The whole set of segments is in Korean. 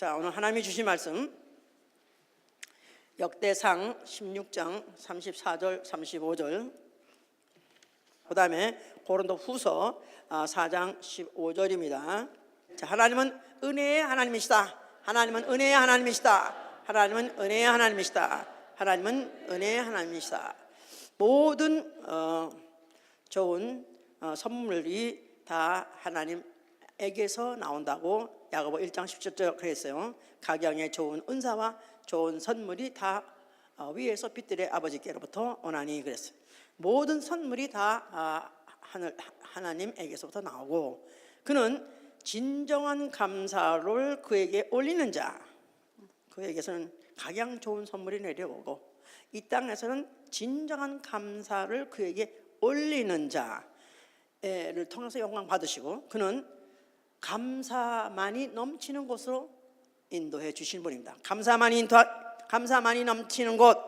자, 오늘 하나님이 주신 말씀 역대상 16장 34절 35절, 그 다음에 고린도후서 4장 15절입니다. 자, 하나님은 은혜의 하나님이시다. 하나님은 은혜의 하나님이시다. 하나님은 은혜의 하나님이시다. 하나님은 은혜의 하나님이시다. 모든 좋은 선물이 다 하나님에게서 나온다고 야고보 1장 17절 그랬어요. 각양의 좋은 은사와 좋은 선물이 다 위에서 빛들의 아버지께로부터 오나니 그랬어요. 모든 선물이 다 하나님에게서부터 나오고, 그는 진정한 감사를 그에게 올리는 자, 그에게서는 각양 좋은 선물이 내려오고, 이 땅에서는 진정한 감사를 그에게 올리는 자를 통해서 영광 받으시고, 그는 감사만이 넘치는 곳으로 인도해 주신 분입니다. 감사만이 넘치는 곳.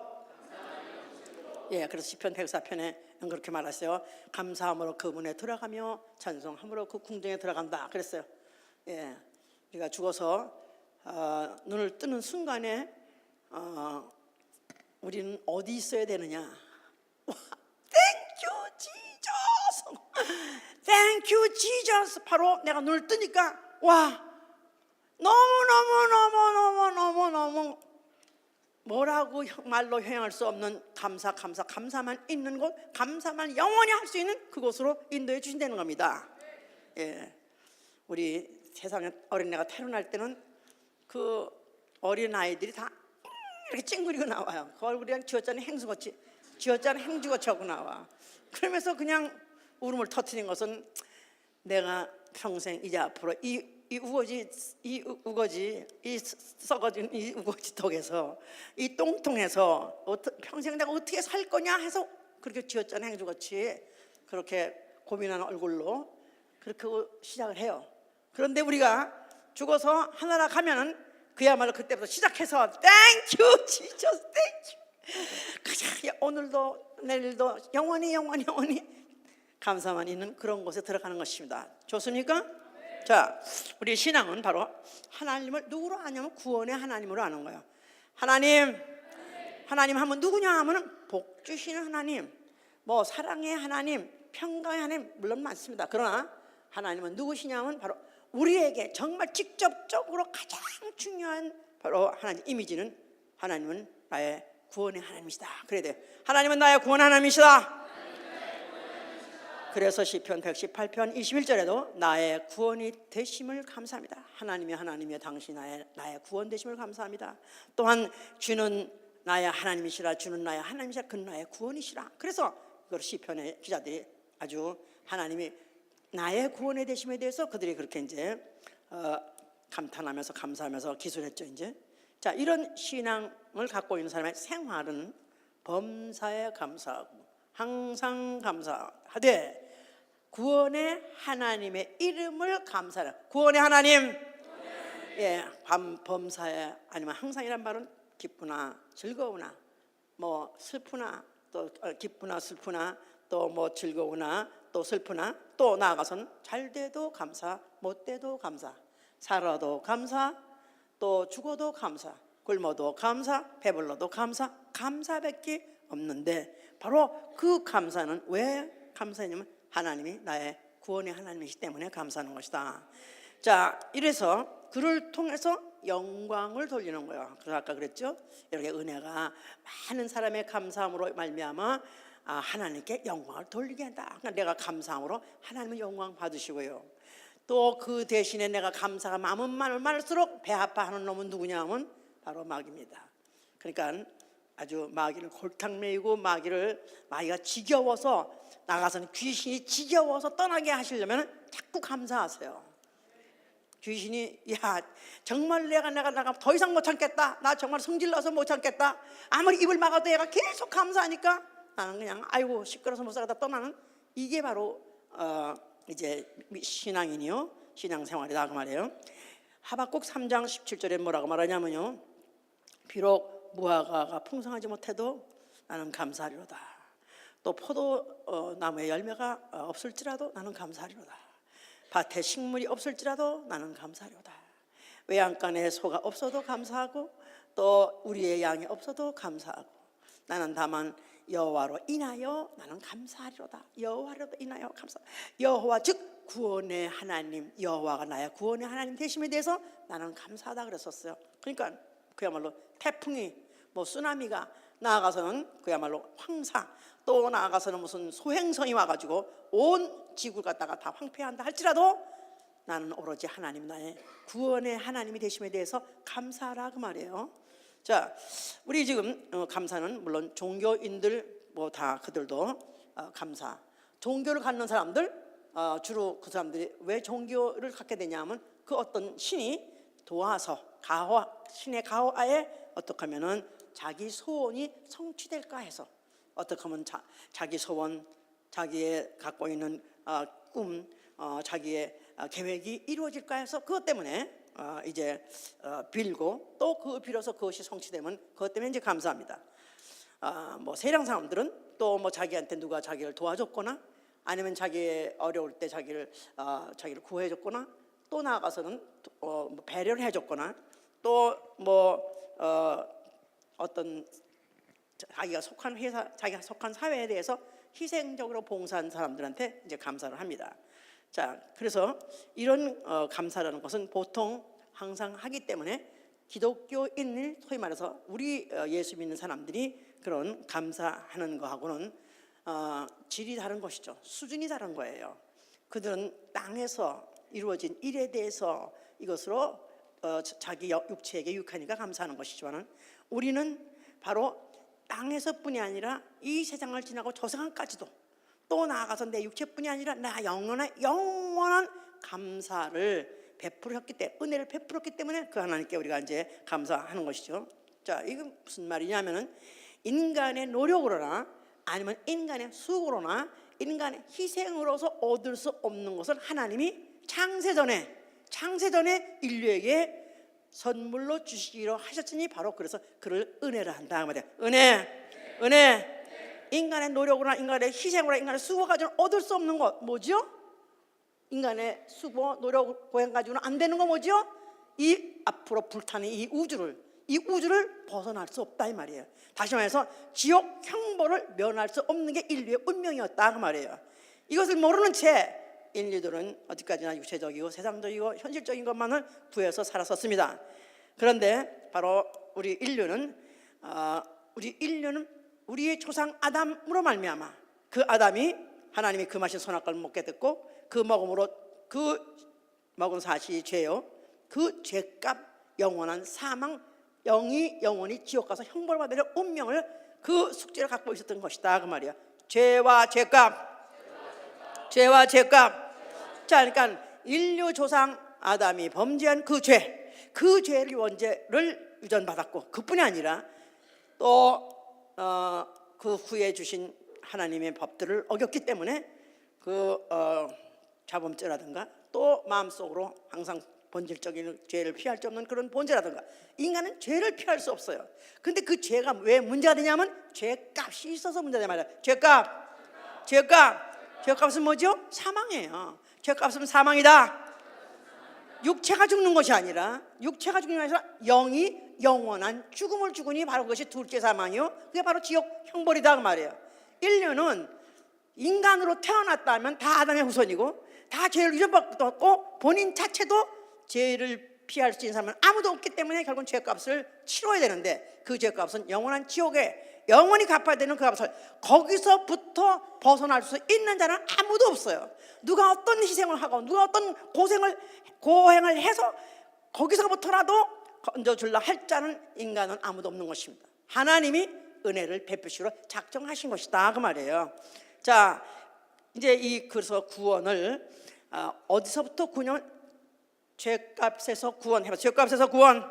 예, 그래서 시편 104편에 그렇게 말했어요. 감사함으로 그분에 들어가며 찬송함으로 그 궁정에 들어간다 그랬어요. 예, 우리가 죽어서 눈을 뜨는 순간에 우리는 어디 있어야 되느냐? Thank you, Jesus. Thank you, Jesus. 바로 내가 눈을 뜨니까 와, 너무 뭐라고 말로 표현할 수 없는 감사만 있는 곳, 감사만 영원히 할 수 있는 그곳으로 인도해 주신다는 겁니다. 예, 우리 세상에 어린애가 태어날 때는 그 어린 아이들이 다 이렇게 찡그리고 나와요. 그 얼굴이 쥐어짜는 행주같이 하고 나와. 그러면서 그냥 울음을 터뜨린 것은 내가 평생 이제 앞으로 이 썩어진 이 우거지 턱에서, 이 똥통에서 평생 내가 어떻게 살 거냐 해서 그렇게 쥐어짜는 행주같이 그렇게 고민하는 얼굴로 그렇게 시작을 해요. 그런데 우리가 죽어서 하늘나라 가면은 그야말로 그때부터 시작해서 Thank you, Jesus, Thank you. 그냥 오늘도 내일도 영원히 감사만 있는 그런 곳에 들어가는 것입니다. 좋습니까? 자, 우리 신앙은 바로 하나님을 누구로 아냐면 구원의 하나님으로 아는 거예요. 하나님 하면 누구냐 하면 복 주시는 하나님, 뭐 사랑의 하나님, 평강의 하나님 물론 많습니다. 그러나 하나님은 누구시냐면 바로 우리에게 정말 직접적으로 가장 중요한 바로 하나님 이미지는 하나님은 나의 구원의 하나님이시다. 그래야 돼요. 하나님은 나의 구원의 하나님이시다. 그래서 시편 118편 21절에도 나의 구원이 되심을 감사합니다. 하나님의 당신 나의 구원 되심을 감사합니다. 또한 주는 나의 하나님이시라, 주는 나의 하나님이시라, 그는 나의 구원이시라. 그래서 이걸 시편의 기자들이 아주 하나님이 나의 구원의 되심에 대해서 그들이 그렇게 이제 감탄하면서 감사하면서 기술했죠. 이제 자, 이런 신앙을 갖고 있는 사람의 생활은 범사에 감사하고 항상 감사하되 구원의 하나님의 이름을 감사하라. 구원의 하나님. 예, 범사에 아니면 항상이란 말은 기쁘나 즐거우나 뭐 슬프나 또 기쁘나 슬프나 또 뭐 즐거우나 또 슬프나 또 나아가서는 잘 돼도 감사, 못 돼도 감사, 살아도 감사, 또 죽어도 감사, 굶어도 감사, 배불러도 감사, 감사밖에 없는데 바로 그 감사는 왜 감사했냐면 하나님이 나의 구원의 하나님이시기 때문에 감사하는 것이다. 자, 이래서 그를 통해서 영광을 돌리는 거예요. 그래서 아까 그랬죠. 이렇게 은혜가 많은 사람의 감사함으로 말미암아 하나님께 영광을 돌리게 한다. 그러니까 내가 감사함으로 하나님은 영광 받으시고요. 또 그 대신에 내가 감사가 많을수록 배 아파하는 놈은 누구냐 하면 바로 마귀입니다. 그러니까 아주 마귀를 골탕 메이고 마귀가 지겨워서 나가서는 귀신이 지겨워서 떠나게 하시려면 자꾸 감사하세요. 귀신이 정말 내가 더 이상 못 참겠다, 나 정말 성질나서 못 참겠다, 아무리 입을 막아도 얘가 계속 감사하니까 나는 그냥 아이고 시끄러워서 못 살겠다 떠나는, 이게 바로 이제 신앙인이요, 신앙생활이다 그 말이에요. 하박국 3장 17절에 뭐라고 말하냐면요, 비록 무화과가 풍성하지 못해도 나는 감사하리로다. 또 포도나무의 열매가 없을지라도 나는 감사하리로다. 밭에 식물이 없을지라도 나는 감사하리로다. 외양간에 소가 없어도 감사하고 또 우리의 양이 없어도 감사하고 나는 다만 여호와로 인하여 나는 감사하리로다. 여호와로 인하여 감사. 여호와 즉 구원의 하나님, 여호와가 나의 구원의 하나님 되심에 대해서 나는 감사하다 그랬었어요. 그러니까 그야말로 태풍이 뭐 쓰나미가 나아가서는 그야말로 황사, 또 나아가서는 무슨 소행성이 와가지고 온 지구를 갖다가 다 황폐한다 할지라도 나는 오로지 하나님 나의 구원의 하나님이 되심에 대해서 감사하라 그 말이에요. 자, 우리 지금 감사는 물론 종교인들 뭐 다 그들도 감사. 종교를 갖는 사람들 주로 그 사람들이 왜 종교를 갖게 되냐면 그 어떤 신이 도와서 신의 가호하에 어떻게 하면은 자기 소원이 성취될까 해서 어떻게 하면 자기 소원, 자기의 갖고 있는 꿈, 자기의 계획이 이루어질까 해서 그것 때문에 이제 빌고 또 그 빌어서 그것이 성취되면 그것 때문에 이제 감사합니다. 뭐 세상 사람들은 또 뭐 자기한테 누가 자기를 도와줬거나 아니면 자기 어려울 때 자기를 구해줬거나 또 나아가서는 배려를 해줬거나 또 뭐 어떤 자기가 속한 회사, 자기가 속한 사회에 대해서 희생적으로 봉사한 사람들한테 이제 감사를 합니다. 자, 그래서 이런 감사라는 것은 보통 항상 하기 때문에 기독교인, 소위 말해서 우리 예수 믿는 사람들이 그런 감사하는 거하고는 질이 다른 것이죠. 수준이 다른 거예요. 그들은 땅에서 이루어진 일에 대해서 이것으로 자기 육체에게 유익하니까 감사하는 것이지만 우리는 바로 땅에서뿐이 아니라 이 세상을 지나고 저 세상까지도 또 나아가서 내 육체뿐이 아니라 나 영원한 감사를 베풀었기 때문에, 은혜를 베풀었기 때문에 그 하나님께 우리가 이제 감사하는 것이죠. 자, 이건 무슨 말이냐면은 인간의 노력으로나 아니면 인간의 수고로나 인간의 희생으로서 얻을 수 없는 것을 하나님이 창세전에 인류에게 선물로 주시기로 하셨으니 바로 그래서 그를 은혜라 한다 말이야. 은혜. 인간의 노력으로나 인간의 희생으로나 인간의 수고 가지고는 얻을 수 없는 것 뭐죠? 인간의 수고, 노력, 고행 가지고는 안 되는 거 뭐죠? 이 앞으로 불타는 이 우주를 벗어날 수 없다 이 말이에요. 다시 말해서 지옥 형벌을 면할 수 없는 게 인류의 운명이었다 그 말이에요. 이것을 모르는 채 인류들은 어디까지나 육체적이고 세상적이고 현실적인 것만을 구해서 살았었습니다. 그런데 바로 우리 인류는 우리의 조상 아담으로 말미암아 그 아담이 하나님이 금하신 선악과를 먹게 됐고 그 먹음으로 그 먹은 사실이 죄요. 그 죄값 영원한 사망, 영이 영원히 지옥 가서 형벌받으려 운명을 그 숙제를 갖고 있었던 것이다 그 말이야. 죄와 죄값. 자, 그러니까 인류 조상 아담이 범죄한 그 죄를 원죄를 유전받았고 그뿐이 아니라 또 그 후에 주신 하나님의 법들을 어겼기 때문에 그 자범죄라든가 또 마음속으로 항상 본질적인 죄를 피할 수 없는 그런 본죄라든가 인간은 죄를 피할 수 없어요. 근데 그 죄가 왜 문제가 되냐면 죄값이 있어서 문제다 말이야. 죄값은 뭐죠? 사망이에요. 죄값은 사망이다. 육체가 죽는 것이 아니라 영이 영원한 죽음을 죽으니 바로 그것이 둘째 사망이요. 그게 바로 지옥 형벌이다 그 말이에요. 인류는 인간으로 태어났다면 다 아담의 후손이고 다 죄를 유전받고 본인 자체도 죄를 피할 수 있는 사람은 아무도 없기 때문에 결국은 죄값을 치러야 되는데 그 죄값은 영원한 지옥에 영원히 갚아야 되는 그 값을 거기서부터 벗어날 수 있는 자는 아무도 없어요. 누가 어떤 희생을 하고 누가 어떤 고행을 해서 거기서부터라도 건져줄라 할 자는 인간은 아무도 없는 것입니다. 하나님이 은혜를 베푸시로 작정하신 것이다 그 말이에요. 자, 이제 그래서 구원을 어디서부터 구원? 죄값에서 구원해봐. 죄값에서 구원.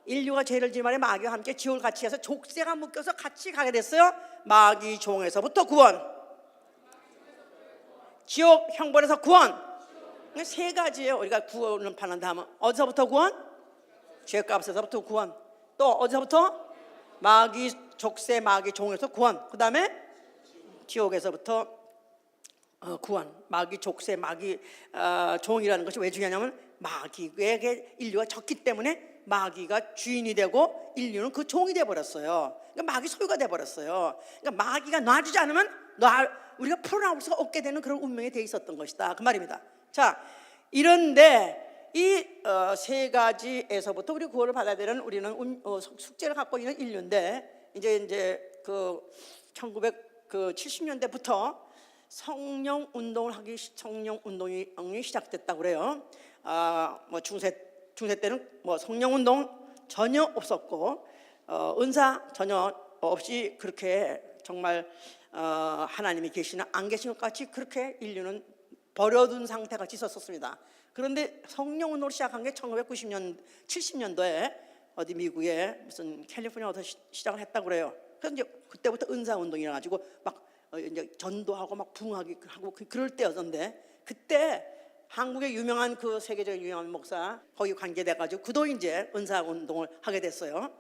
인류가 죄를 지말에 마귀와 함께 지옥을 같이 해서 족쇄가 묶여서 같이 가게 됐어요. 마귀 종에서부터 구원. 지옥 형벌에서 구원. 세 가지예요. 우리가 구원을 받는다 하면 어디서부터 구원? 죄값에서부터 구원. 또 어디서부터? 마귀 족쇄 마귀 종에서 구원. 그 다음에 지옥에서부터 구원, 마귀 족쇄, 마귀 종이라는 것이 왜 중요하냐면 마귀에게 인류가 졌기 때문에 마귀가 주인이 되고 인류는 그 종이 돼 버렸어요. 그러니까 마귀 소유가 돼 버렸어요. 그러니까 마귀가 놔주지 않으면 우리가 풀어나올 수가 없게 되는 그런 운명이 돼 있었던 것이다 그 말입니다. 자, 이런데 이 세 가지에서부터 우리 구원을 받아야 되는 우리는 숙제를 갖고 있는 인류인데 이제 그 1970년대부터 성령 운동이 시작됐다고 그래요. 뭐 중세 때는 뭐 성령 운동 전혀 없었고 은사 전혀 없이 그렇게 정말 하나님이 계시나 안 계신 것 같이 그렇게 인류는 버려둔 상태 같이 있었습니다. 그런데 성령 운동을 시작한 게 1970년도에 어디 미국에 무슨 캘리포니아에서 시작을 했다고 그래요. 그래서 이제 그때부터 은사 운동이 나가지고 막 이제 전도하고 막 부흥하기 하고 그럴 때였는데, 그때 한국의 유명한 그 세계적인 유명한 목사 거기 관계돼가지고 그도 이제 은사 운동을 하게 됐어요.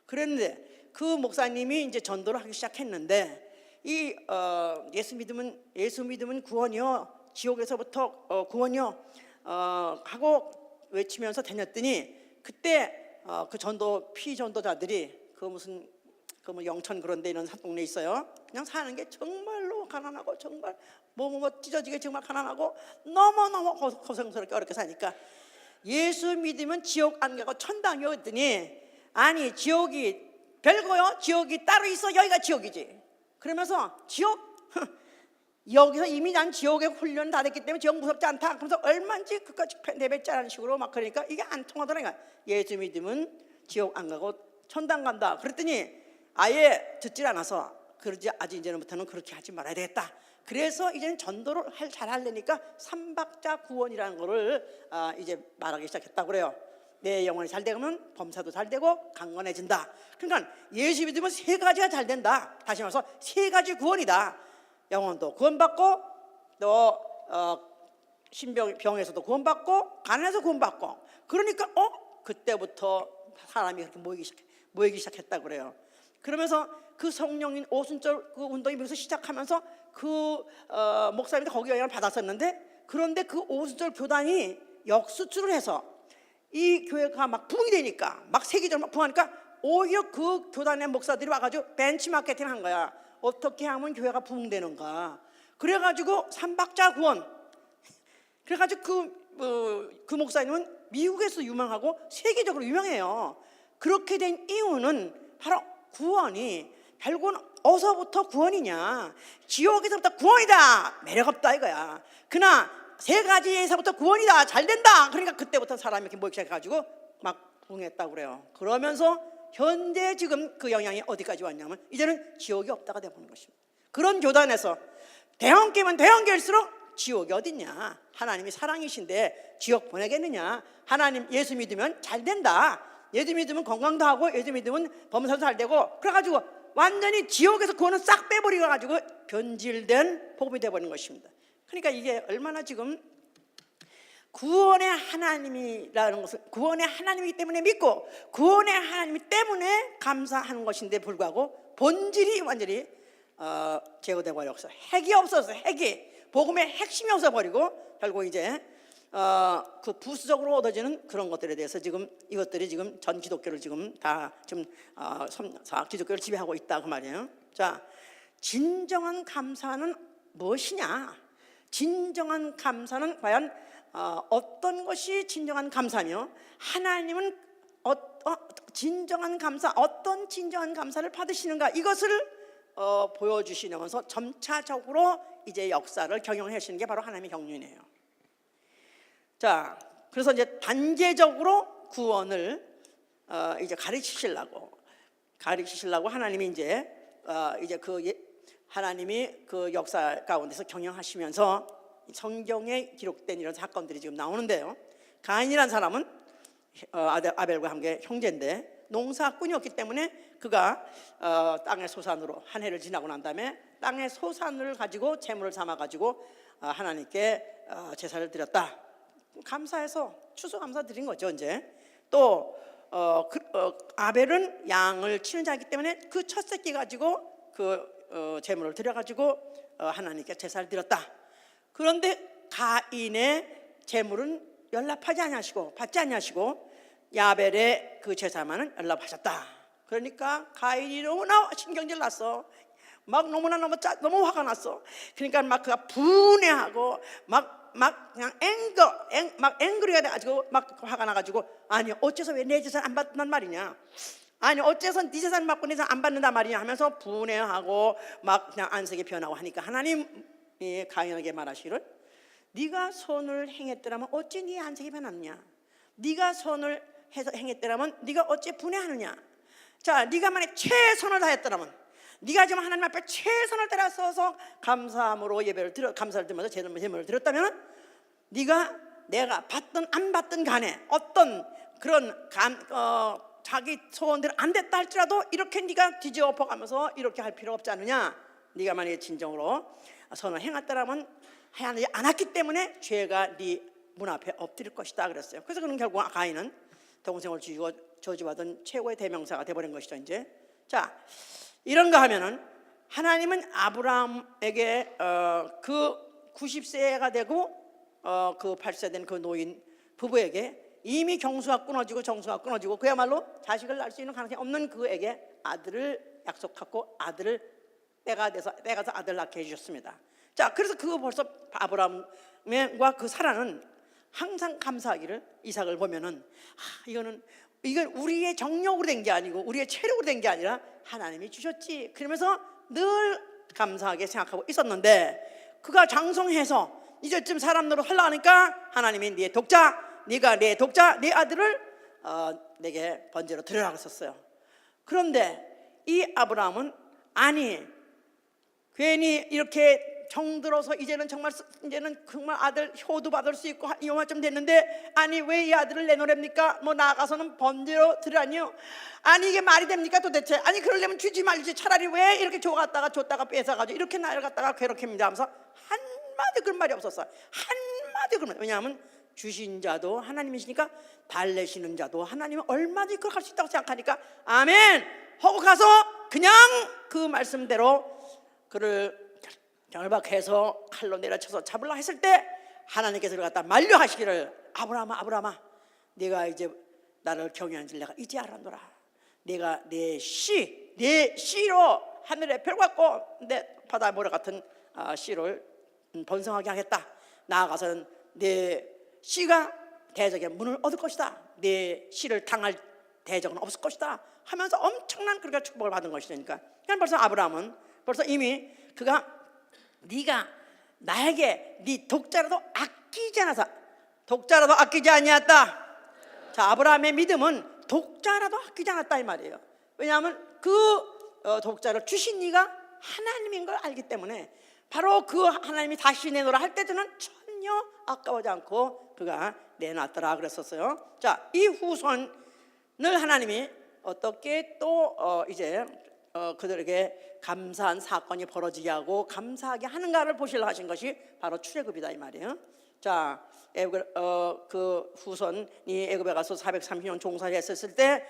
그런데 그 목사님이 이제 전도를 하기 시작했는데 이 예수 믿으면 구원이요, 지옥에서부터 구원이요 하고 외치면서 다녔더니 그때 그 피전도자들이 그 무슨 뭐 영천 그런 데 이런 동네 있어요. 그냥 사는 게 정말로 가난하고 정말 뭐 찢어지게 정말 가난하고 너무너무 고생스럽게 어렵게 사니까 예수 믿으면 지옥 안 가고 천당이요 했더니, 아니 지옥이 별거요? 지옥이 따로 있어? 여기가 지옥이지. 그러면서 지옥? 여기서 이미 난 지옥에 훈련 다 됐기 때문에 지옥 무섭지 않다. 그래서 얼마인지 그까지 내뱉자는 식으로 막 그러니까 이게 안 통하더라고요. 예수 믿으면 지옥 안 가고 천당 간다. 그랬더니 아예 듣질 않아서 그러지, 아직 이제부터는 그렇게 하지 말아야 되겠다. 그래서 이제는 전도를 잘 하려니까 삼박자 구원이라는 거를 이제 말하기 시작했다고 그래요. 내 영혼이 잘 되면 범사도 잘 되고 강건해진다. 그러니까 예수 믿으면 세 가지가 잘 된다. 다시 말해서 세 가지 구원이다. 영혼도 구원받고 또 신병에서도 구원받고 가난해서 구원받고. 그러니까 그때부터 사람이 그렇게 모이기 시작했다고 그래요. 그러면서 그 성령인 오순절 그 운동이 미국에서 시작하면서 그 목사님도 거기 영향을 받았었는데, 그런데 그 오순절 교단이 역수출을 해서 이 교회가 막 부흥이 되니까 막 세계적으로 막 부흥하니까 오히려 그 교단의 목사들이 와가지고 벤치마케팅을 한 거야. 어떻게 하면 교회가 부흥되는가. 그래가지고 삼박자 구원. 그래가지고 그 목사님은 미국에서 유명하고 세계적으로 유명해요. 그렇게 된 이유는 바로 구원이 결국은 어서부터 구원이냐, 지옥에서부터 구원이다, 매력없다 이거야. 그러나 세 가지에서부터 구원이다, 잘 된다. 그러니까 그때부터 사람이 이렇게 모이기 시작해가지고 막 부흥했다고 그래요. 그러면서 현재 지금 그 영향이 어디까지 왔냐면 이제는 지옥이 없다가 되어버린 것입니다. 그런 교단에서 대형교회면 대형교회일수록 지옥이 어딨냐, 하나님이 사랑이신데 지옥 보내겠느냐, 하나님 예수 믿으면 잘 된다, 예수 믿으면 건강도 하고 예수 믿으면 범사도 잘 되고, 그래가지고 완전히 지옥에서 구원을 싹 빼버려가지고 변질된 복음이 되어버린 것입니다. 그러니까 이게 얼마나 지금 구원의 하나님이라는 것은 구원의 하나님이기 때문에 믿고 구원의 하나님이 때문에 감사하는 것인데 불구하고 본질이 완전히 제거되고 버렸어요. 핵이 없었어요. 핵이 복음의 핵심이 없어버리고 결국 이제 그 부수적으로 얻어지는 그런 것들에 대해서 지금 이것들이 지금 전 기독교를 지금 다 지금 기독교를 지배하고 있다 그 말이에요. 자, 진정한 감사는 무엇이냐? 진정한 감사는 과연 어떤 것이 진정한 감사며, 하나님은 진정한 감사, 어떤 진정한 감사를 받으시는가, 이것을 보여주시면서 점차적으로 이제 역사를 경영하시는 게 바로 하나님의 경륜이에요. 자, 그래서 이제 단계적으로 구원을 이제 가르치시려고 하나님이 이제 하나님이 그 역사 가운데서 경영하시면서 성경에 기록된 이런 사건들이 지금 나오는데요. 가인이라는 사람은 아벨과 함께 형제인데 농사꾼이었기 때문에 그가 땅의 소산으로 한 해를 지나고 난 다음에 땅의 소산을 가지고 제물을 삼아 가지고 하나님께 제사를 드렸다. 감사해서 추수감사 드린 거죠. 이제 또 아벨은 양을 치는 자이기 때문에 그 첫 새끼 가지고 그 제물을 드려 가지고 하나님께 제사를 드렸다. 그런데 가인의 재물은 연락하지 아니하시고 받지 아니하시고 야벨의 그 제사만은 연락하셨다. 그러니까 가인이 너무나 신경질 났어. 막 너무나 너무 화가 났어. 그러니까 막 그가 분해하고 막 그냥 막 앵그리가 돼가지고 막 화가 나가지고, 아니 어째서 왜 내 재산 안 받단 말이냐, 아니 어째서 네 재산 받고 내 재산 안 받는단 말이냐 하면서 분해하고 막 그냥 안색이 변하고 하니까 하나님이 가인에게 말하시기를, 네가 선을 행했더라면 어찌 네 안색이 변했냐, 네가 선을 해서 행했더라면 네가 어찌 분해하느냐. 자, 네가 만약 최선을 다했더라면, 네가 지금 하나님 앞에 최선을 다해서 감사함으로 예배를 감사를 드리면서 제물을 드렸다면, 네가 내가 받든 안 받든 간에 어떤 그런 자기 소원대로 안 됐다 할지라도 이렇게 네가 뒤집어가면서 이렇게 할 필요 없지 않느냐. 네가 만약에 진정으로 선을 행했더라면 하지 않았기 때문에 죄가 네 문 앞에 엎드릴 것이다 그랬어요. 그래서 그는 결국 가인은 동생을 죽이고 저주받은 최고의 대명사가 돼버린 것이죠. 이제 자, 이런가 하면은 하나님은 아브라함에게 그 90세가 되고 그 80세 된 그 노인 부부에게 이미 정수가 끊어지고 그야말로 자식을 낳을 수 있는 가능성이 없는 그에게 아들을 약속하고 아들을 빼가서 아들 낳게 해주셨습니다. 자, 그래서 그 벌써 아브라함과 그 사라는 항상 감사하기를, 이삭을 보면은 이건 우리의 정력으로 된 게 아니고 우리의 체력으로 된 게 아니라 하나님이 주셨지, 그러면서 늘 감사하게 생각하고 있었는데, 그가 장성해서 이제쯤 사람 노릇 하려고 하니까 하나님이 네가 내 독자 네 아들을 내게 번제로 드리라고 했었어요. 그런데 이 아브라함은 아니, 괜히 이렇게 정들어서 이제는 정말 아들 효도 받을 수 있고 이만큼 됐는데, 아니 왜 이 아들을 내놓으랍니까? 뭐 나아가서는 번제로 드리라니요? 아니 이게 말이 됩니까 도대체? 아니 그러려면 주지 말지, 차라리 왜 이렇게 줬다가 뺏어가지고 이렇게 나를 갖다가 괴롭힙니다 하면서 한마디 그런 말이 없었어요. 한마디 그런 말. 왜냐하면 주신 자도 하나님이시니까 달래시는 자도 하나님은 얼마든지 그걸 할 수 있다고 생각하니까 아멘 하고 가서 그냥 그 말씀대로 그를 결박해서 칼로 내려쳐서 잡으려 했을 때 하나님께서 그를 갖다 만류하시기를, 아브라함아 네가 이제 나를 경외하는 줄 내가 이제 알았노라. 내가 내 씨로 하늘의 별 같고 내 바다 모래 같은 씨를 번성하게 하겠다. 나아가서는 내 씨가 대적의 문을 얻을 것이다. 내 씨를 당할 대적은 없을 것이다 하면서 엄청난 그렇게 축복을 받은 것이니까, 그냥 벌써 아브라함은 벌써 이미 그가 네가 나에게 네 독자라도 아끼지 아니었다. 자, 아브라함의 믿음은 독자라도 아끼지 않았다 이 말이에요. 왜냐하면 그 독자를 주신 네가 하나님인 걸 알기 때문에 바로 그 하나님이 다시 내놓으라 할 때는 전혀 아까워지 않고 그가 내놨더라 그랬었어요. 자, 이 후손을 하나님이 어떻게 또 이제 그들에게 감사한 사건이 벌어지게 하고 감사하게 하는가를 보시려 하신 것이 바로 출애굽이다 이 말이에요. 자, 그 후손이 애굽에 가서 430년 종살이 했었을 때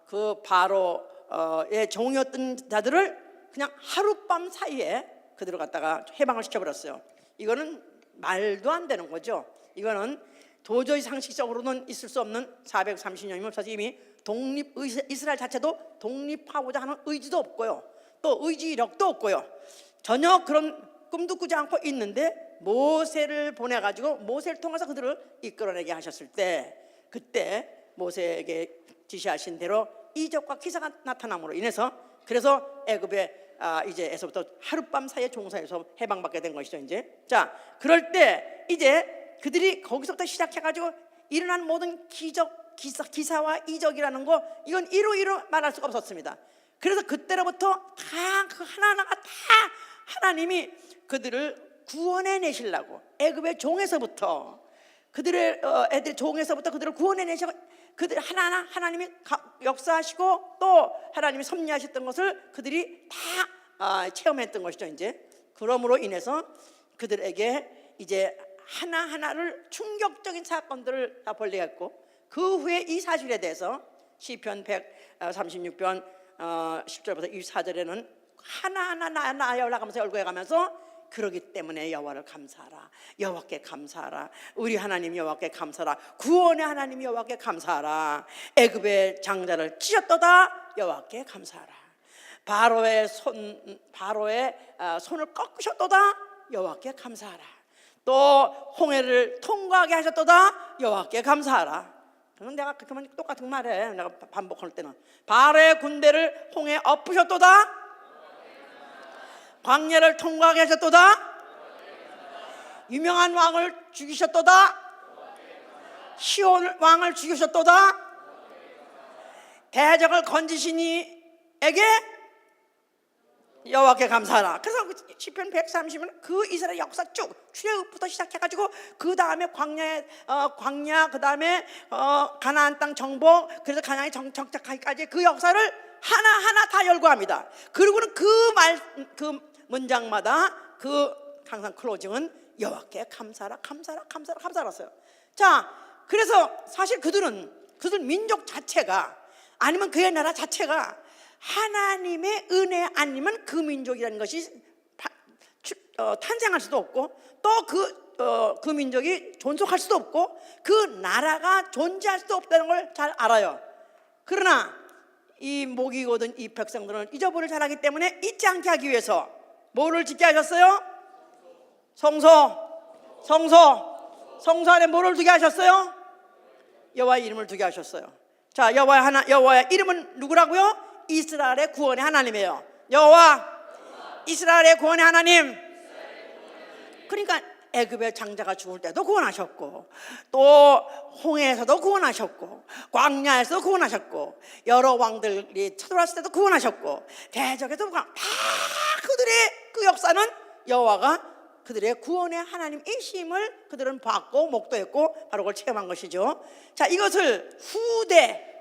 그 바로의 종이었던 자들을 그냥 하룻밤 사이에 그들을 갖다가 해방을 시켜버렸어요. 이거는 말도 안 되는 거죠. 이거는 도저히 상식적으로는 있을 수 없는 430년이면 사실 이미 이스라엘 자체도 독립하고자 하는 의지도 없고요, 또 의지력도 없고요, 전혀 그런 꿈도 꾸지 않고 있는데 모세를 보내가지고 모세를 통해서 그들을 이끌어내게 하셨을 때, 그때 모세에게 지시하신 대로 이적과 기사가 나타남으로 인해서 그래서 애굽에 이제에서부터 하룻밤 사이에 종살이에서 해방받게 된 것이죠. 이제 자, 그럴 때 이제 그들이 거기서부터 시작해가지고 일어난 모든 기사와 이적이라는 거, 이건 이루 말할 수가 없었습니다. 그래서 그때로부터 다 그 하나하나가 다 하나님이 그들을 구원해 내시려고 애굽의 종에서부터 그들의 애들 종에서부터 그들을 구원해 내시고 그들 하나하나 하나님이 역사하시고 또 하나님이 섭리하셨던 것을 그들이 다 체험했던 것이죠. 이제 그러므로 인해서 그들에게 이제 하나하나를 충격적인 사건들을 다 벌리겠고, 그 후에 이 사실에 대해서 시편 136편 10절부터 24절에는 하나하나 나야 올라가면서 열거해가면서 그러기 때문에 여호와를 감사하라. 여호와께 감사하라. 우리 하나님 여호와께 감사하라. 구원의 하나님 여호와께 감사하라. 애굽의 장자를 찢었도다. 여호와께 감사하라. 바로의 손을 꺾으셨도다. 여호와께 감사하라. 또 홍해를 통과하게 하셨도다. 여호와께 감사하라. 그럼 내가 그러면 똑같은 말해. 내가 반복할 때는 바로의 군대를 홍해에 엎으셨도다. 광야를 통과하게 하셨도다. 유명한 왕을 죽이셨도다. 시온 왕을 죽이셨도다. 대적을 건지신 이에게 여호와께 감사하라. 그래서 시편 130은 그 이스라엘 역사 쭉 출애굽부터 시작해가지고 그 다음에 광야, 그 다음에 가나안 땅 정복, 그래서 가나안에 정착하기까지 그 역사를 하나하나 다 열거합니다. 그리고는 그 문장마다 항상 클로징은 여호와께 감사하라, 감사하라, 감사하라, 감사하라어요. 자, 그래서 사실 그들 민족 자체가 아니면 그의 나라 자체가 하나님의 은혜 아니면 그 민족이라는 것이 탄생할 수도 없고 또 그 민족이 존속할 수도 없고 그 나라가 존재할 수도 없다는 걸 잘 알아요. 그러나 이 목이 고든 이 백성들은 잊어버릴 잘하기 때문에 잊지 않게 하기 위해서 뭐를 짓게 하셨어요? 성소 안에 뭐를 두게 하셨어요? 여호와의 이름을 두게 하셨어요. 자, 여호와의 이름은 누구라고요? 이스라엘의 구원의 하나님이에요. 여호와, 이스라엘의 구원의 하나님. 그러니까 애굽의 장자가 죽을 때도 구원하셨고 또 홍해에서도 구원하셨고 광야에서도 구원하셨고 여러 왕들이 쳐들어왔을 때도 구원하셨고 대적에도 다 그들의 그 역사는 여호와가 그들의 구원의 하나님이심을 그들은 봤고 목도했고 바로 그걸 체험한 것이죠. 자, 이것을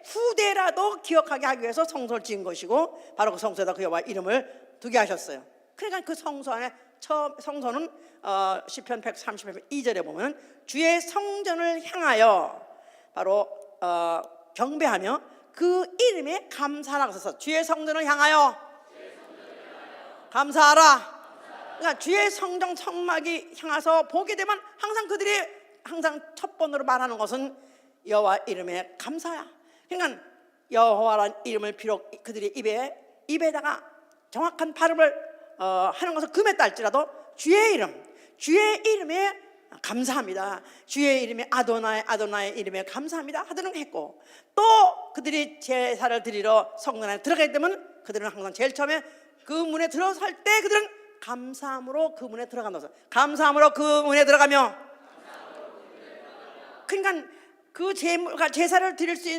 후대라도 기억하게 하기 위해서 성소를 지은 것이고 바로 그 성소에다 그 여호와 이름을 두게 하셨어요. 그러니까 그 성소 안에 성소는 시편 130편 2절에 보면 주의 성전을 향하여 바로 경배하며 그 이름에 감사하라 그래서 주의 성전을 향하여 감사하라. 그러니까 주의 성정 성막이 향해서 보게 되면 항상 첫 번으로 말하는 것은 여호와 이름에 감사야. 그러니까 여호와라는 이름을 비록 그들의 입에다가 정확한 발음을 하는 것은 금했다 할지라도 주의 이름에 감사합니다. 주의 이름에 아도나의 이름에 감사합니다 하도록 했고 또 그들이 제사를 드리러 성전 안에 들어가게 되면 그들은 항상 제일 처음에 그 문에 들어설 때 그들은 감사함으로 그 문에 들어간다. 감사함으로 그 문에 들어가며 그러니까 그 제사를 드릴 수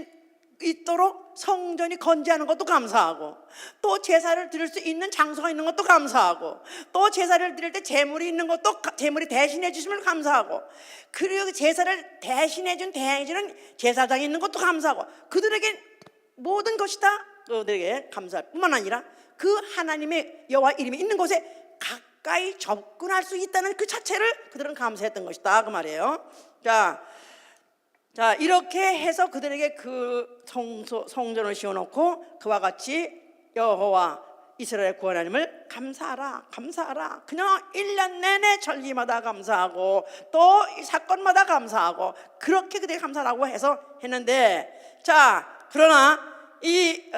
있도록 성전이 건재하는 것도 감사하고 또 제사를 드릴 수 있는 장소가 있는 것도 감사하고 또 제사를 드릴 때 제물이 있는 것도 제물이 대신해 주심을 감사하고 그리고 제사를 대신해 준 대행지는 제사장이 있는 것도 감사하고 그들에게 모든 것이 다 그들에게 감사할 뿐만 아니라 그 하나님의 여호와 이름이 있는 곳에 가까이 접근할 수 있다는 그 자체를 그들은 감사했던 것이다 그 말이에요. 자, 이렇게 해서 그들에게 그 성전을 씌워놓고 그와 같이 여호와 이스라엘 구원 하나님을 감사하라. 그냥 1년 내내 절기마다 감사하고 또 사건마다 감사하고 그렇게 그들이 감사라고 해서 했는데 자, 그러나 이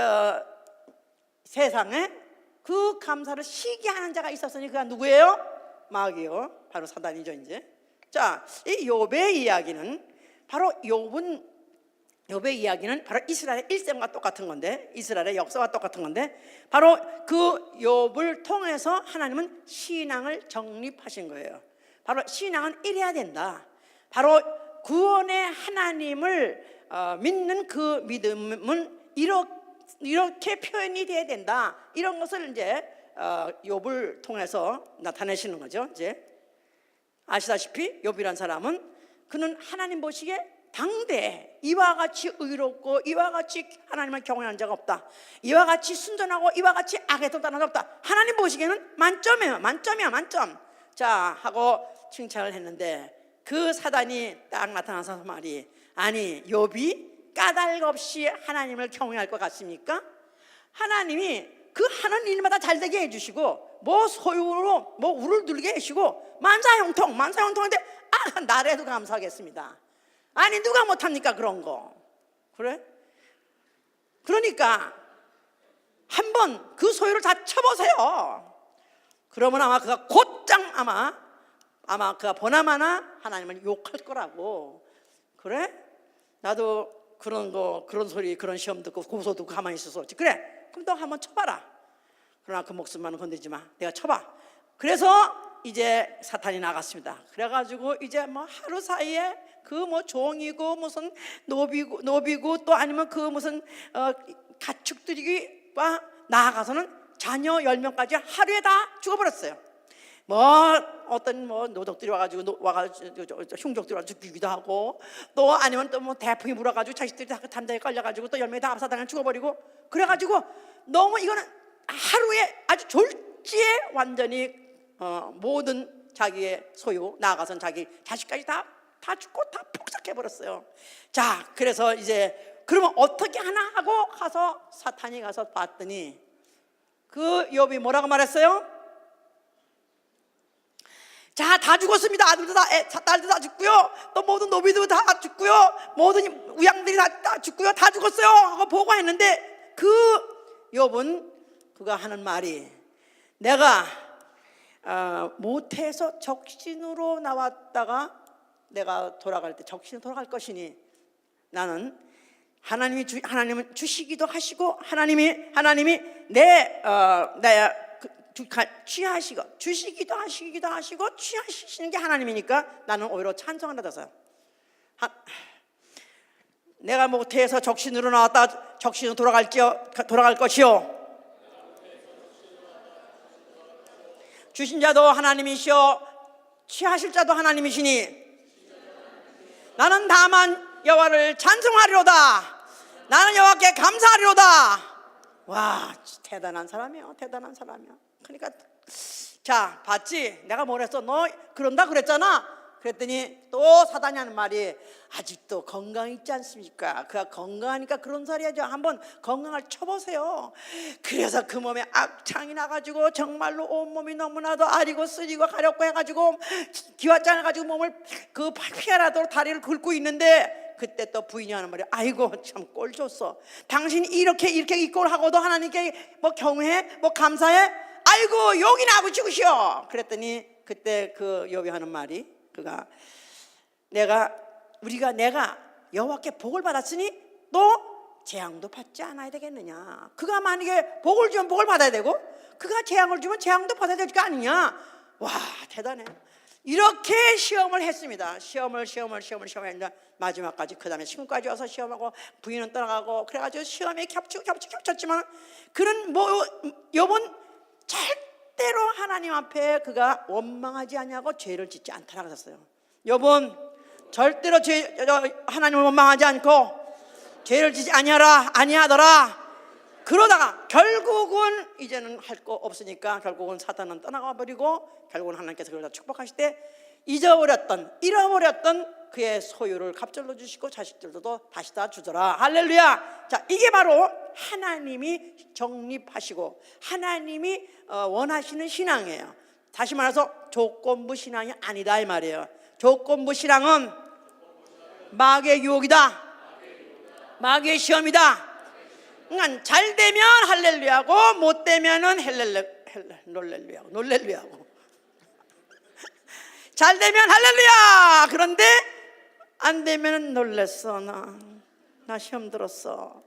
세상에 그 감사를 시기하는 자가 있었으니 그가 누구예요? 마귀요. 바로 사단이죠 이제. 자, 이 욥의 이야기는 바로 욥의 이야기는 바로 이스라엘의 일생과 똑같은 건데 이스라엘의 역사와 똑같은 건데 바로 그 욥을 통해서 하나님은 신앙을 정립하신 거예요. 바로 신앙은 이래야 된다. 바로 구원의 하나님을 믿는 그 믿음은 이렇게 표현이 돼야 된다. 이런 것을 이제 욥을 통해서 나타내시는 거죠. 이제 아시다시피 욥이란 사람은 그는 하나님 보시기에 당대에 이와 같이 의롭고 이와 같이 하나님을 경외하는 자가 없다. 이와 같이 순전하고 이와 같이 악에 도단한 자 없다. 하나님 보시기에는 만점이야 만점. 자 하고 칭찬을 했는데 그 사단이 딱 나타나서 말이 아니 욥이 까닭 없이 하나님을 경외할 것 같습니까? 하나님이 그 하는 일마다 잘 되게 해주시고 뭐 소유로 뭐 우를 들게 하시고 만사형통인데 나라도 감사하겠습니다. 아니 누가 못합니까 그런 거. 그래? 그러니까 한번 그 소유를 다 쳐보세요. 그러면 아마 그가 곧장 아마 그가 보나마나 하나님을 욕할 거라고. 그래? 나도 그런 소리 그런 시험 듣고 고소 듣고 가만히 있어서 그래 그럼 너 한번 쳐봐라. 그러나 그 목숨만은 건드리지 마. 내가 쳐봐. 그래서 이제 사탄이 나갔습니다. 그래가지고 이제 뭐 하루 사이에 그 뭐 종이고 무슨 노비고 또 아니면 그 무슨 가축들이 나아가서는 자녀 10명까지 하루에 다 죽어버렸어요. 뭐 어떤 뭐 노적들이 와가지고 흉족들이 와서 죽이기도 하고 또 아니면 또 뭐 대풍이 불어가지고 자식들이 다 담장에 걸려가지고 또 10명이 다 압사당해 죽어버리고 그래가지고 너무 이거는 하루에 아주 졸지에 완전히 모든 자기의 소유 나아가선 자기 자식까지 다 죽고 다 폭삭해버렸어요. 자 그래서 이제 그러면 어떻게 하나 하고 가서 사탄이 가서 봤더니 그 욥이 뭐라고 말했어요? 자, 다 죽었습니다. 아들도 딸도 다 죽고요. 또 모든 노비도 다 죽고요. 모든 우양들이 다 죽고요. 다 죽었어요. 하고 보고했는데 그 욥은 그가 하는 말이 내가 모태에서 적신으로 나왔다가 내가 돌아갈 때 적신으로 돌아갈 것이니 나는 하나님은 주시기도 하시고 하나님이 내 취하시고 주시기도 하시고 취하시는 게 하나님이니까 나는 오히려 찬송한다서요. 내가 모태에서 적신으로 나왔다 적신으로 돌아갈 것이요 주신 자도 하나님이시오 취하실 자도 하나님이시니 나는 다만 여호와를 찬송하리로다. 나는 여호와께 감사하리로다. 와 대단한 사람이야. 그러니까 자 봤지? 내가 뭐랬어? 너 그런다 그랬잖아. 그랬더니 또 사단이 하는 말이 아직도 건강 있지 않습니까? 그가 건강하니까 그런 소리 하죠. 한번 건강을 쳐보세요. 그래서 그 몸에 악창이 나가지고 정말로 온몸이 너무나도 아리고 쓰리고 가렵고 해가지고 기와장 해가지고 몸을 그 피가 나도록 다리를 긁고 있는데 그때 또 부인이 하는 말이 아이고 참 꼴 줬어. 당신이 이렇게 이 꼴 하고도 하나님께 뭐 경외해? 뭐 감사해? 아이고 욕이나 하고 죽으시오. 그랬더니 그때 그 욥이 하는 말이 그가 내가 여호와께 복을 받았으니 또 재앙도 받지 않아야 되겠느냐. 그가 만약에 복을 주면 복을 받아야 되고 그가 재앙을 주면 재앙도 받아야 될 거 아니냐. 와 대단해. 이렇게 시험을 했습니다. 시험을 했는데 마지막까지 그 다음에 친구까지 와서 시험하고 부인은 떠나가고 그래가지고 시험에 겹쳤지만 그는 욥은 절대로 하나님 앞에 그가 원망하지 아니하고 죄를 짓지 않다라고 했어요. 욥은 절대로 하나님을 원망하지 않고 죄를 짓지 아니하더라. 그러다가 결국은 이제는 할 거 없으니까 결국은 사탄은 떠나가 버리고 결국은 하나님께서 그걸 다 축복하실 때 잃어버렸던 그의 소유를 갑절로 주시고 자식들도 다시 다 주더라. 할렐루야. 자 이게 바로 하나님이 정립하시고 하나님이 원하시는 신앙이에요. 다시 말해서 조건부 신앙이 아니다 이 말이에요. 조건부 신앙은 마귀의 유혹이다. 마귀의 시험이다. 그러니까 잘 되면 할렐루야고 못 되면은 놀렐루야고 잘 되면 할렐루야. 그런데 안 되면 놀랬어. 나 시험 들었어.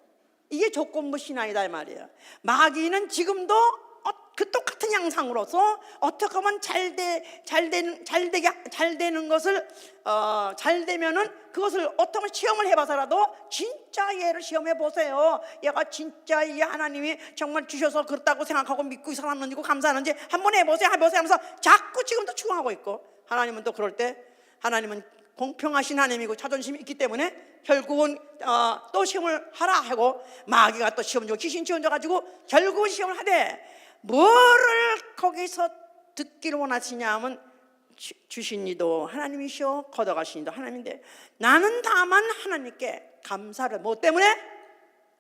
이게 조건부 신앙이다 이 말이에요. 마귀는 지금도 그 똑같은 양상으로서 어떻게 하면 잘 되는 것을 잘 되면은 그것을 어떻게 하면 시험을 해봐서라도 진짜 얘를 시험해 보세요. 얘가 진짜 이 하나님이 정말 주셔서 그렇다고 생각하고 믿고 살았는지 감사하는지 한번 해보세요 하면서 자꾸 지금도 추궁하고 있고 하나님은 또 그럴 때 하나님은 공평하신 하나님이고 자존심이 있기 때문에 결국은 또 시험을 하라 하고 마귀가 또 시험 주고 귀신 지원져가지고 결국은 시험을 하되 뭐를 거기서 듣기를 원하시냐 하면 주신 이도 하나님이시오 걷어가신 이도 하나님인데 나는 다만 하나님께 감사를 뭐 때문에?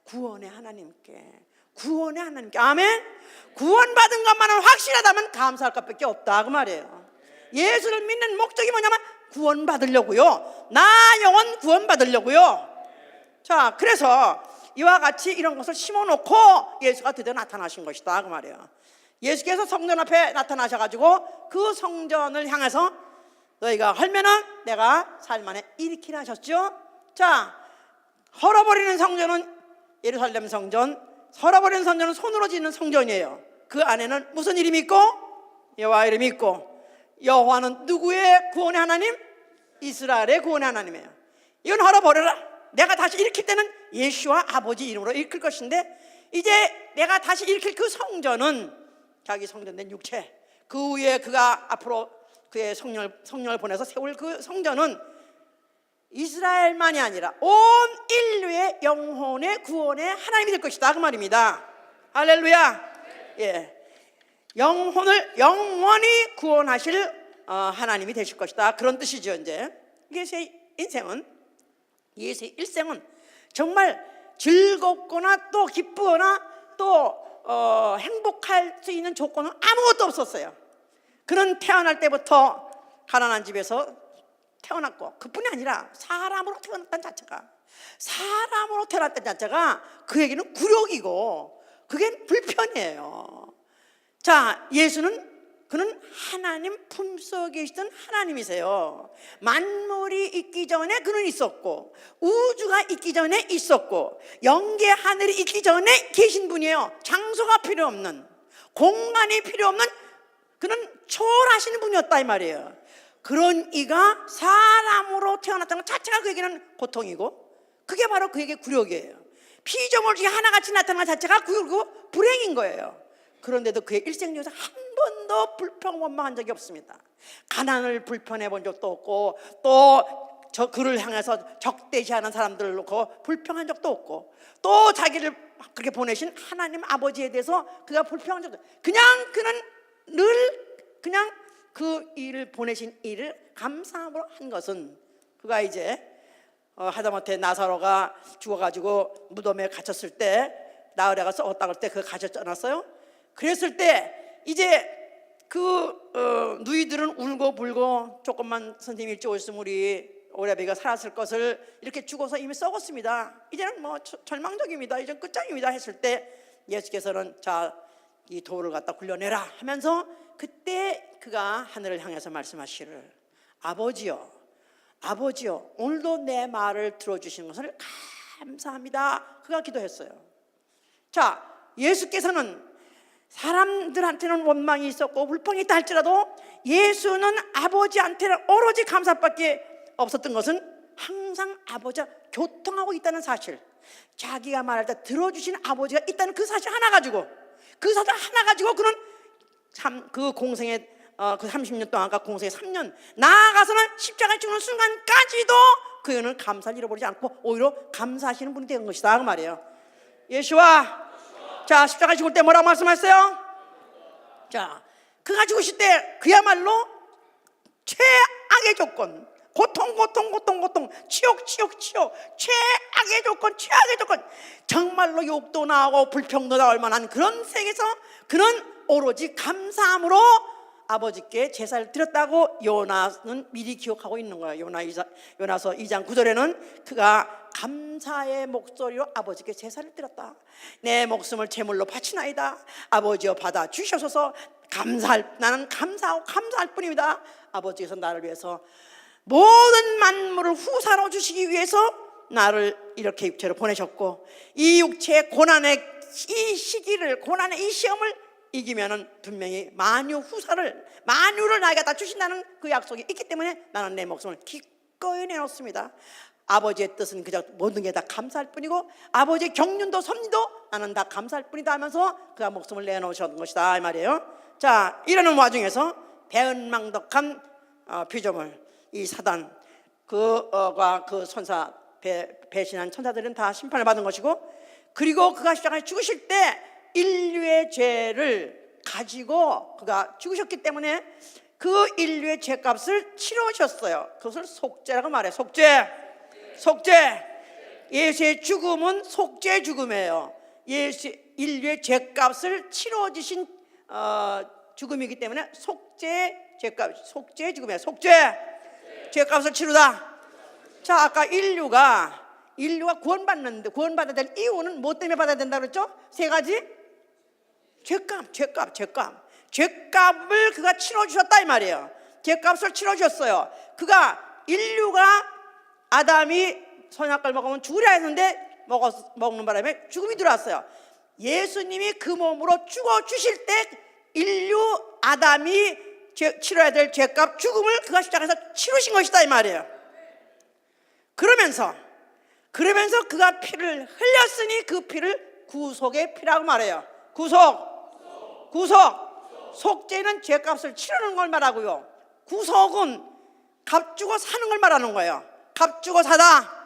구원의 하나님께 구원의 하나님께. 아멘. 구원받은 것만은 확실하다면 감사할 것밖에 없다 그 말이에요. 예수를 믿는 목적이 뭐냐면 구원받으려고요. 나 영혼 구원받으려고요. 자, 그래서 이와 같이 이런 것을 심어놓고 예수가 드디어 나타나신 것이다 그 말이에요. 예수께서 성전 앞에 나타나셔가지고 그 성전을 향해서 너희가 헐면은 내가 4일 만에 일으키라 하셨죠. 자, 헐어버리는 성전은 예루살렘 성전, 헐어버리는 성전은 손으로 짓는 성전이에요. 그 안에는 무슨 이름이 있고? 여호와 이름이 있고, 여호와는 누구의 구원의 하나님? 이스라엘의 구원의 하나님이에요. 이건 헐어버려라. 내가 다시 일으킬 때는 예수와 아버지 이름으로 일으킬 것인데, 이제 내가 다시 일으킬 그 성전은 자기 성전된 육체, 그 후에 그가 앞으로 그의 성령을 보내서 세울 그 성전은 이스라엘만이 아니라 온 인류의 영혼의 구원의 하나님이 될 것이다 그 말입니다. 할렐루야. 예, 영혼을 영원히 구원하실 하나님이 되실 것이다 그런 뜻이죠. 이제 예수의 인생은, 예수의 일생은 정말 즐겁거나 또 기쁘거나 또 행복할 수 있는 조건은 아무것도 없었어요. 그는 태어날 때부터 가난한 집에서 태어났고, 그뿐이 아니라 사람으로 태어났다는 자체가 그에게는 굴욕이고 그게 불편이에요. 자, 그는 하나님 품속에 계시던 하나님이세요. 만물이 있기 전에 그는 있었고, 우주가 있기 전에 있었고, 영계 하늘이 있기 전에 계신 분이에요. 장소가 필요 없는, 공간이 필요 없는, 그는 초월하시는 분이었다 이 말이에요. 그런 이가 사람으로 태어났다는 것 자체가 그에게는 고통이고, 그게 바로 그에게 굴욕이에요. 피조물이 하나같이 나타나는 것 자체가 굴욕이고 불행인 거예요. 그런데도 그의 일생 중에서 한 번도 불평 원망한 적이 없습니다. 가난을 불편해 본 적도 없고, 또 그를 향해서 적대시하는 사람들을 놓고 불평한 적도 없고, 또 자기를 그렇게 보내신 하나님 아버지에 대해서 그가 불평한 적도 없고, 그냥 그는 늘 그냥 그 일을, 보내신 일을 감사함으로 한 것은, 그가 이제 하다못해 나사로가 죽어가지고 무덤에 갇혔을 때, 나으려가 썩었다 그럴 때 그가 갇혔지 않았어요? 그랬을 때 이제 그 누이들은 울고 불고, 조금만 선생님 일찍 오셨으면 우리 오라비가 살았을 것을, 이렇게 죽어서 이미 썩었습니다, 이제는 뭐 절망적입니다, 이제 끝장입니다 했을 때 예수께서는 자, 이 돌을 갖다 굴려내라 하면서, 그때 그가 하늘을 향해서 말씀하시기를, 아버지요, 아버지요, 오늘도 내 말을 들어주시는 것을 감사합니다, 그가 기도했어요. 자, 예수께서는 사람들한테는 원망이 있었고 불평이 있다 할지라도 예수는 아버지한테는 오로지 감사밖에 없었던 것은 항상 아버지와 교통하고 있다는 사실, 자기가 말할 때 들어주신 아버지가 있다는 그 사실 하나 가지고, 그는 참 그 공생의 그 30년 동안, 아까 공생의 3년 나아가서는 십자가에 죽는 순간까지도 그는 감사를 잃어버리지 않고 오히려 감사하시는 분이 된 것이다 그 말이에요. 예수와 자, 십자가 죽을 때 뭐라고 말씀하셨어요? 자, 그가 죽으실 때 그야말로 최악의 조건, 고통, 치욕, 최악의 조건, 정말로 욕도 나오고 불평도 나올 만한 그런 세계에서 그는 오로지 감사함으로 아버지께 제사를 드렸다고 요나는 미리 기억하고 있는 거예요. 요나서 2장 9절에는 그가 감사의 목소리로 아버지께 제사를 드렸다. 내 목숨을 제물로 바치나이다. 아버지여 받아 주셔서 나는 감사하고 감사할 뿐입니다. 아버지께서 나를 위해서 모든 만물을 후사로 주시기 위해서 나를 이렇게 육체로 보내셨고, 이 육체의 고난의 이 시기를, 고난의 이 시험을 이기면은 분명히 만유를 나에게 다 주신다는 그 약속이 있기 때문에 나는 내 목숨을 기꺼이 내놓습니다. 아버지의 뜻은 그저 모든 게 다 감사할 뿐이고, 아버지의 경륜도 섭리도 나는 다 감사할 뿐이다 하면서 그가 목숨을 내놓으셨던 것이다 이 말이에요. 자, 이러는 와중에서 배은망덕한 피조물, 이 사단, 그가 그 천사, 배신한 천사들은 다 심판을 받은 것이고, 그리고 그가 십자가에 죽으실 때 인류의 죄를 가지고 그가 죽으셨기 때문에 그 인류의 죄값을 치러주셨어요. 그것을 속죄라고 말해요. 속죄. 예수의 죽음은 속죄 죽음이에요. 인류의 죄값을 치러주신 죽음이기 때문에 속죄 죄값, 속죄 죽음이야. 속죄 죄값을 치르다. 자, 아까 인류가 구원받는데 구원받아야 될 이유는 뭐 때문에 받아야 된다 그랬죠? 세 가지. 죄값을 그가 치러주셨다 이 말이에요. 죄값을 치러주셨어요. 인류가 아담이 선악과를 먹으면 죽으려 했는데 먹는 바람에 죽음이 들어왔어요. 예수님이 그 몸으로 죽어주실 때 인류 아담이 치러야 될 죄값 죽음을 그가 십자가에서 치르신 것이다 이 말이에요. 그러면서 그가 피를 흘렸으니 그 피를 구속의 피라고 말해요. 속죄는 죄값을 치르는 걸 말하고요. 구속은 값 주고 사는 걸 말하는 거예요. 값 주고 사다.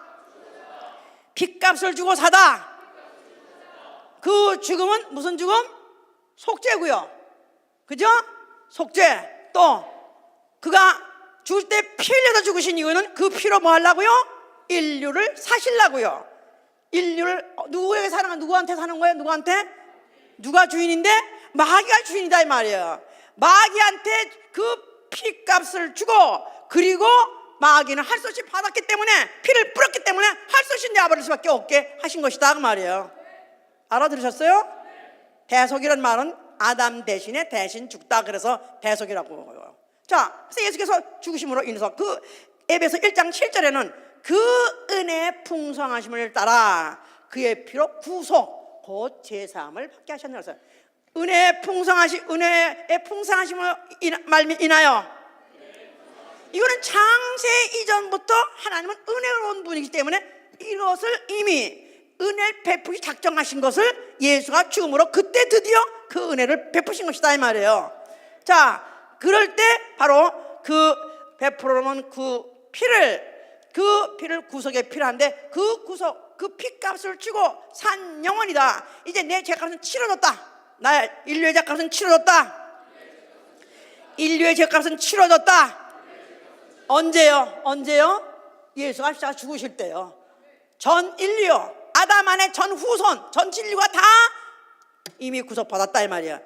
핏값을 주고 사다. 그 죽음은 무슨 죽음? 속죄고요. 그죠? 속죄. 또 그가 죽을 때 피 흘려서 죽으신 이유는 그 피로 뭐 하려고요? 인류를 사시려고요. 인류를 누구에게 사는 거예요? 누구한테 사는 거예요? 누구한테? 누가 주인인데? 마귀가 주인이다 이 말이에요. 마귀한테 그 피값을 주고, 그리고 마귀는 할 수 없이 받았기 때문에, 피를 뿌렸기 때문에 할 수 없이 내버릴 수밖에 없게 하신 것이다 그 말이에요. 알아들으셨어요? 대속이란 말은 아담 대신에 대신 죽다, 그래서 대속이라고 해요. 자, 그래서 예수께서 죽으심으로 인해서 그 에베소 1장 7절에는 그 은혜의 풍성하심을 따라 그의 피로 구속 곧 제사함을 받게 하셨느라 했어요. 은혜의 풍성하심을 인하여, 이거는 창세 이전부터 하나님은 은혜로운 분이기 때문에 이것을 이미 은혜를 베푸기 작정하신 것을 예수가 죽음으로 그때 드디어 그 은혜를 베푸신 것이다 이 말이에요. 자, 그럴 때 바로 그 베풀어 놓은 그 피를 구속의 피라는데, 그 구속, 그 피값을 주고 산 영혼이다. 이제 내 죄값은 치러졌다. 나의 인류의 죄값은 치러졌다. 인류의 죄값은 치러졌다. 언제요? 예수가 십자가 죽으실 때요. 전 인류, 아담 안에 전 후손, 전 진류가 다 이미 구속받았다 이 말이야.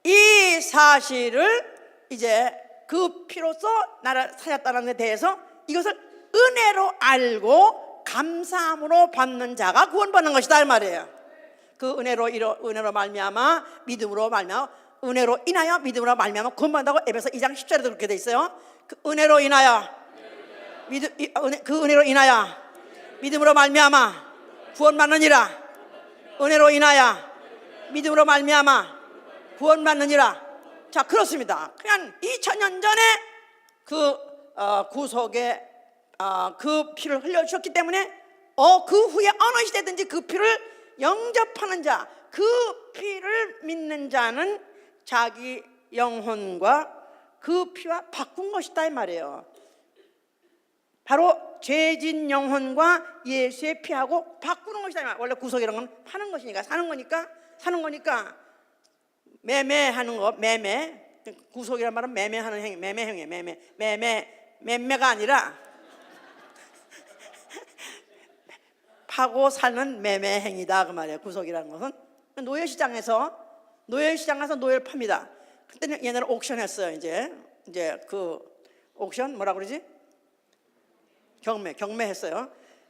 이 사실을 이제 그 피로써 나를 사셨다는 데 대해서 이것을 은혜로 알고 감사함으로 받는 자가 구원받는 것이다 이 말이에요. 그 은혜로 말미암아 믿음으로 말미암아, 은혜로 인하여 믿음으로 말미암아 구원받는다고 에베소 2장 10절에도 그렇게 돼 있어요. 그 은혜로 인하여 믿음으로 말미암아 구원받느니라. 은혜로 인하여 믿음으로 말미암아 구원받느니라. 자, 그렇습니다. 그냥 2000년 전에 그 구속의 그 피를 흘려주셨기 때문에 그 후에 어느 시대든지 그 피를 영접하는 자, 그 피를 믿는 자는 자기 영혼과 그 피와 바꾼 것이다 이 말이에요. 바로 죄진 영혼과 예수의 피하고 바꾸는 것이다 이 말이에요. 원래 구속이라는 건 파는 것이니까, 사는 거니까 매매하는 거, 구속이란 말은 매매하는 행위, 매매행위예요. 매매가 아니라 파고 사는 매매행위다 그 말이에요. 구속이라는 것은 노예시장에서 노예를 팝니다. 그때는 옛날에 옥션했어요. 이제 그 옥션 뭐라 그러지? 경매했어요.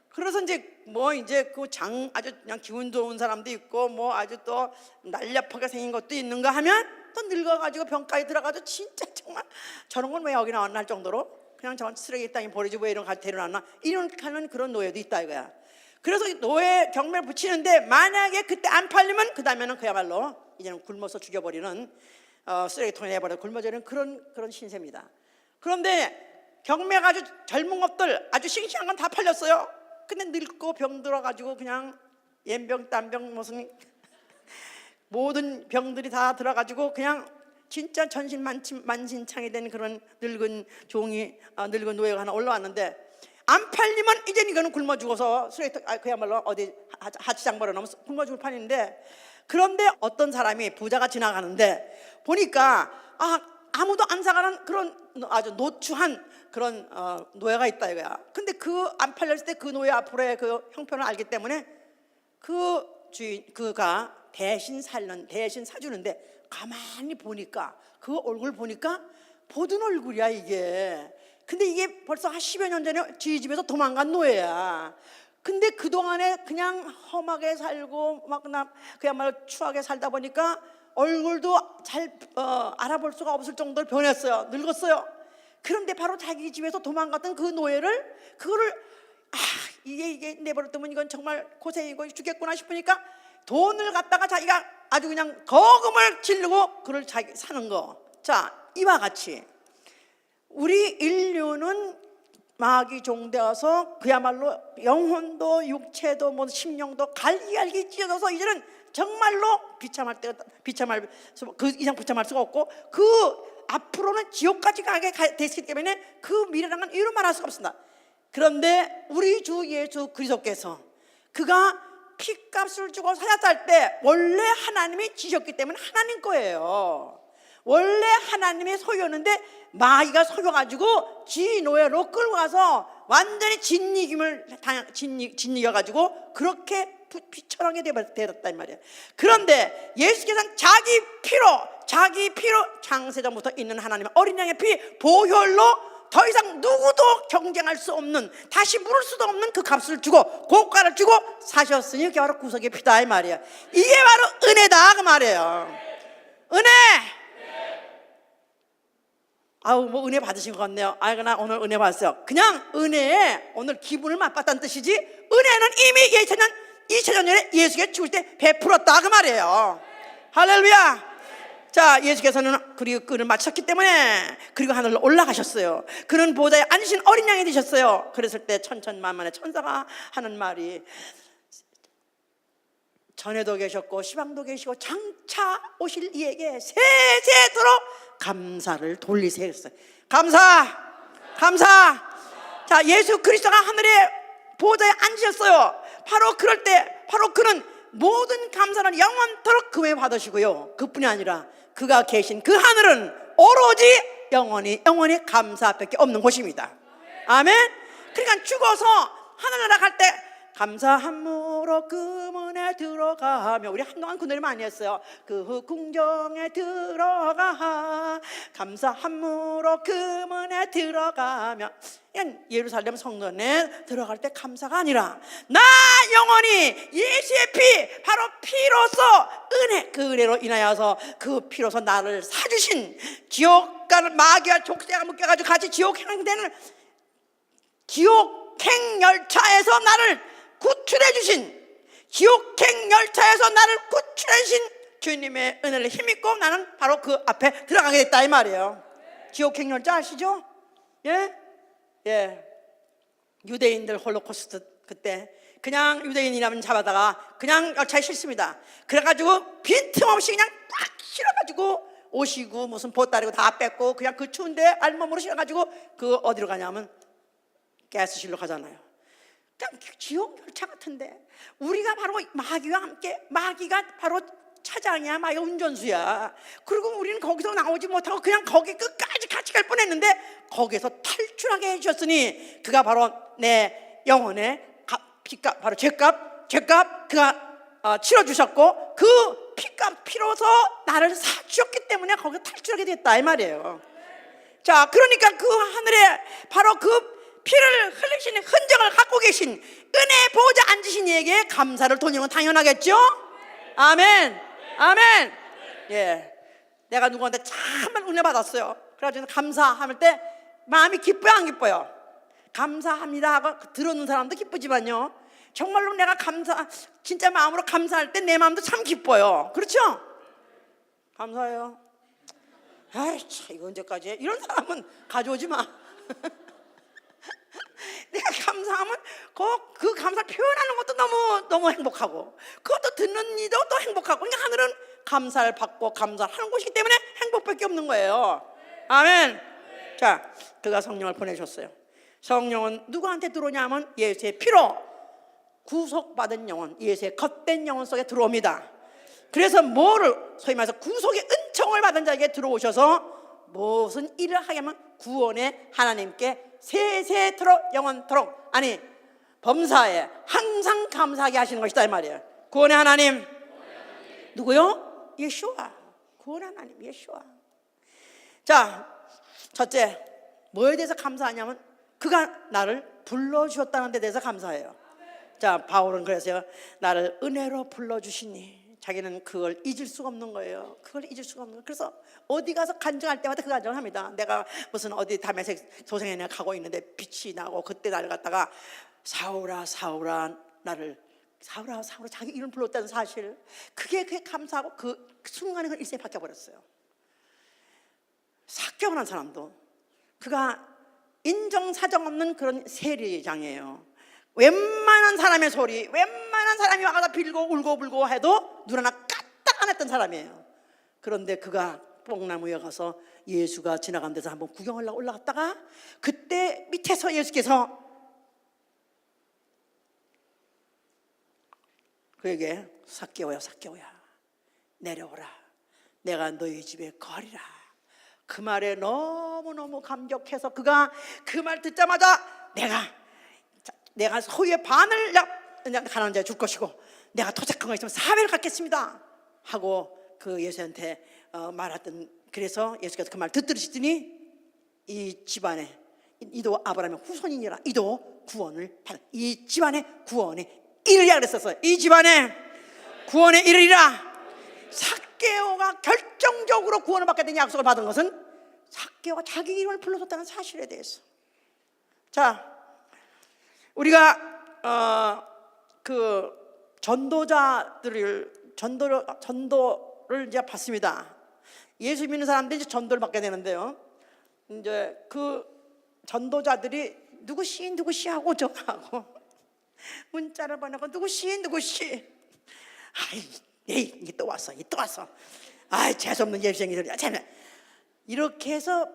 그래서 이제 그 아주 그냥 기분 좋은 사람도 있고 뭐 아주 또 날렵하게 생긴 것도 있는가 하면 또 늙어가지고 병가에 들어가도 진짜 정말 저런 건 왜 여기 나왔나 할 정도로 그냥 저 쓰레기 땅에 버리지 왜 이런 거 데려놨나 이런 하는 그런 노예도 있다 이거야. 그래서 노예 경매를 붙이는데 만약에 그때 안 팔리면 그 다음에는 그야말로 이제는 굶어서 죽여버리는 쓰레기통에 내버려 굶어지는 그런 신세입니다. 그런데 경매가 아주 젊은 것들 아주 싱싱한 건 다 팔렸어요. 근데 늙고 병들어가지고 그냥 옌병 땀병 무슨 모든 병들이 다 들어가지고 그냥 진짜 천신만신창이 된 그런 늙은 노예가 하나 올라왔는데 안 팔리면 이제 이거는 굶어 죽어서 쓰레기통 그야말로 어디 하치장 버려놓으면 굶어 죽을 판인데, 그런데 어떤 사람이 부자가 지나가는데 보니까 아무도 안 사가는 그런 아주 노추한 그런 노예가 있다 이거야. 근데 그 안 팔렸을 때 그 노예 앞으로의 그 형편을 알기 때문에 그가 대신 사주는데 가만히 보니까 그 얼굴 보니까 보던 얼굴이야 이게. 근데 이게 벌써 한 10여 년 전에 지희 집에서 도망간 노예야. 근데 그동안에 그냥 험하게 살고 막 그야말로 추하게 살다 보니까 얼굴도 잘 알아볼 수가 없을 정도로 변했어요. 늙었어요. 그런데 바로 자기 집에서 도망갔던 그 노예를 그거를 이게 내버려두면 이건 정말 고생이고 죽겠구나 싶으니까 돈을 갖다가 자기가 아주 그냥 거금을 지르고 그를 자기 사는 거. 자, 이와 같이 우리 인류는 마귀 종되어서 그야말로 영혼도 육체도 뭐 심령도 갈기갈기 찢어져서 이제는 정말로 그 이상 비참할 수가 없고 그 앞으로는 지옥까지 가게 됐기 때문에 그 미래랑은 이루 말할 수가 없습니다. 그런데 우리 주 예수 그리스도께서 그가 피값을 주고 사셨을 때 원래 하나님이 지셨기 때문에 하나님 거예요. 원래 하나님의 소유였는데 마귀가 속여가지고 지 노예로 끌고 가서 완전히 짓이겨가지고 그렇게 비천하게 되었단 말이에요. 그런데 예수께서는 자기 피로 창세전부터 있는 하나님의 어린 양의 피 보혈로 더 이상 누구도 경쟁할 수 없는, 다시 물을 수도 없는 그 값을 주고 고가를 주고 사셨으니 그게 바로 구속의 피다 이 말이에요. 이게 바로 은혜다 그 말이에요. 은혜. 아우 뭐 은혜 받으신 것 같네요. 나 오늘 은혜 받았어요. 그냥 은혜에 오늘 기분을 맛봤다는 뜻이지, 은혜는 이미 2000년 전에 예수가 죽을 때 베풀었다 그 말이에요. 할렐루야. 자, 예수께서는 그리고 그를 마쳤기 때문에 그리고 하늘로 올라가셨어요. 그는 보좌에 앉으신 어린 양이 되셨어요. 그랬을 때 천천만만의 천사가 하는 말이, 전에도 계셨고 시방도 계시고 장차 오실 이에게 세세토록 감사를 돌리세요 했어요. 감사. 자, 예수 그리스도가 하늘에 보좌에 앉으셨어요. 바로 그럴 때 바로 그는 모든 감사를 영원토록 그 외에 받으시고요. 그뿐이 아니라 그가 계신 그 하늘은 오로지 영원히 감사밖에 없는 곳입니다. 아멘. 그러니까 죽어서 하늘나라 갈 때 감사함으로 그 문에 들어가며, 우리 한동안 그 노래 많이 했어요. 그 궁정에 들어가 감사함으로 그 문에 들어가며. 예루살렘 성전에 들어갈 때 감사가 아니라 나 영원히 예수의 피, 바로 피로서 은혜, 그 은혜로 인하여서 그 피로서 나를 사주신, 지옥 가는 마귀와 족쇄가 묶여가지고 같이 지옥행되는 지옥행 열차에서 나를 구출해 주신, 지옥행 열차에서 나를 구출해 주신 주님의 은혜를 힘입고 나는 바로 그 앞에 들어가게 됐다 이 말이에요. 지옥행 열차 아시죠? 예. 유대인들 홀로코스트 그때 그냥 유대인이라면 잡아다가 그냥 열차에 싣습니다. 그래가지고 빈틈없이 그냥 딱 실어가지고 오시고 무슨 보따리고 다 뺐고 그냥 그 추운데 알몸으로 실어가지고 그 어디로 가냐면 가스실로 가잖아요. 그냥 지옥 열차 같은데 우리가 바로 마귀와 함께, 마귀가 바로 차장이야, 마귀가 운전수야. 그리고 우리는 거기서 나오지 못하고 그냥 거기 끝까지 같이 갈 뻔했는데 거기에서 탈출하게 해주셨으니 그가 바로 내 영혼의 피값, 바로 죄값 그가 치러주셨고 그 피로서 나를 사주셨기 때문에 거기서 탈출하게 됐다 이 말이에요. 자, 그러니까 그 하늘에 바로 그 피를 흘리신 흔적을 갖고 계신 은혜 보좌 앉으신 이에게 감사를 돌리는 건 당연하겠죠? 아멘. 예, 내가 누구한테 정말 은혜 받았어요. 그래가지고 감사할 때 마음이 기뻐요, 안 기뻐요? 감사합니다 하고 들어오는 사람도 기쁘지만요, 정말로 내가 진짜 마음으로 감사할 때 내 마음도 참 기뻐요. 그렇죠? 감사해요. 아이 참, 이거 언제까지 해? 이런 사람은 가져오지 마. 내가 감사하면 그 감사 표현하는 것도 너무 행복하고 그것도 듣는 이도 또 행복하고, 그러니까 하늘은 감사를 받고 감사를 하는 곳이기 때문에 행복밖에 없는 거예요. 아멘. 자, 그가 성령을 보내셨어요. 성령은 누구한테 들어오냐 하면 예수의 피로 구속받은 영혼, 예수의 겉된 영혼 속에 들어옵니다. 그래서 소위 말해서 구속의 은총을 받은 자에게 들어오셔서 무슨 일을 하게 하면 구원의 하나님께 세세토록 영원토록, 아니 범사에 항상 감사하게 하시는 것이다 이 말이에요. 구원의 하나님, 누구요? 예수와. 구원 하나님 예수와. 자, 첫째 뭐에 대해서 감사하냐면 그가 나를 불러주셨다는 데 대해서 감사해요. 자, 바울은 그래서 나를 은혜로 불러주시니 자기는 그걸 잊을 수가 없는 거예요. 그걸 잊을 수가 없는 거예요. 그래서 어디 가서 간증할 때마다 그 간증을 합니다. 내가 무슨 어디 다메섹 도성에 가고 있는데 빛이 나고 그때 나를 갖다가 사울아 사울아 나를 사울아 사울아 자기 이름 불렀다는 사실, 그게 감사하고 그 순간에 그 일생이 바뀌어버렸어요. 삭개오라는 사람도 그가 인정사정 없는 그런 세리장이에요. 웬만한 사람의 소리, 웬만한 사람이 와서 빌고 울고 불고 해도 눈 하나 까딱 안 했던 사람이에요. 그런데 그가 뽕나무에 가서 예수가 지나간 데서 한번 구경하려고 올라갔다가 그때 밑에서 예수께서 그에게 삭개오야 삭개오야 내려오라, 내가 너희 집에 거하리라. 그 말에 너무너무 감격해서 그가 그 말 듣자마자 내가 소유의 반을 가난한 자에 줄 것이고 내가 토착한 거 있으면 사배를 갖겠습니다 하고 그 예수한테 말했던. 그래서 예수께서 그 말 듣들으시더니 이 집안에 이도 아브라함의 후손이니라 이도 구원을 받아, 이 집안에 구원이 이르리라 그랬었어요. 이 집안에 구원에 이르리라. 삭개오가 결정적으로 구원을 받게 된 약속을 받은 것은 삭개오가 자기 이름을 불러줬다는 사실에 대해서. 자, 우리가 그 전도를 이제 받습니다. 예수 믿는 사람들이 이제 전도를 받게 되는데요. 이제 그 전도자들이 누구시 하고 전화하고 문자를 보내고 누구시 아이 이게 또 왔어 아이 재수없는 예수생이들 이렇게 해서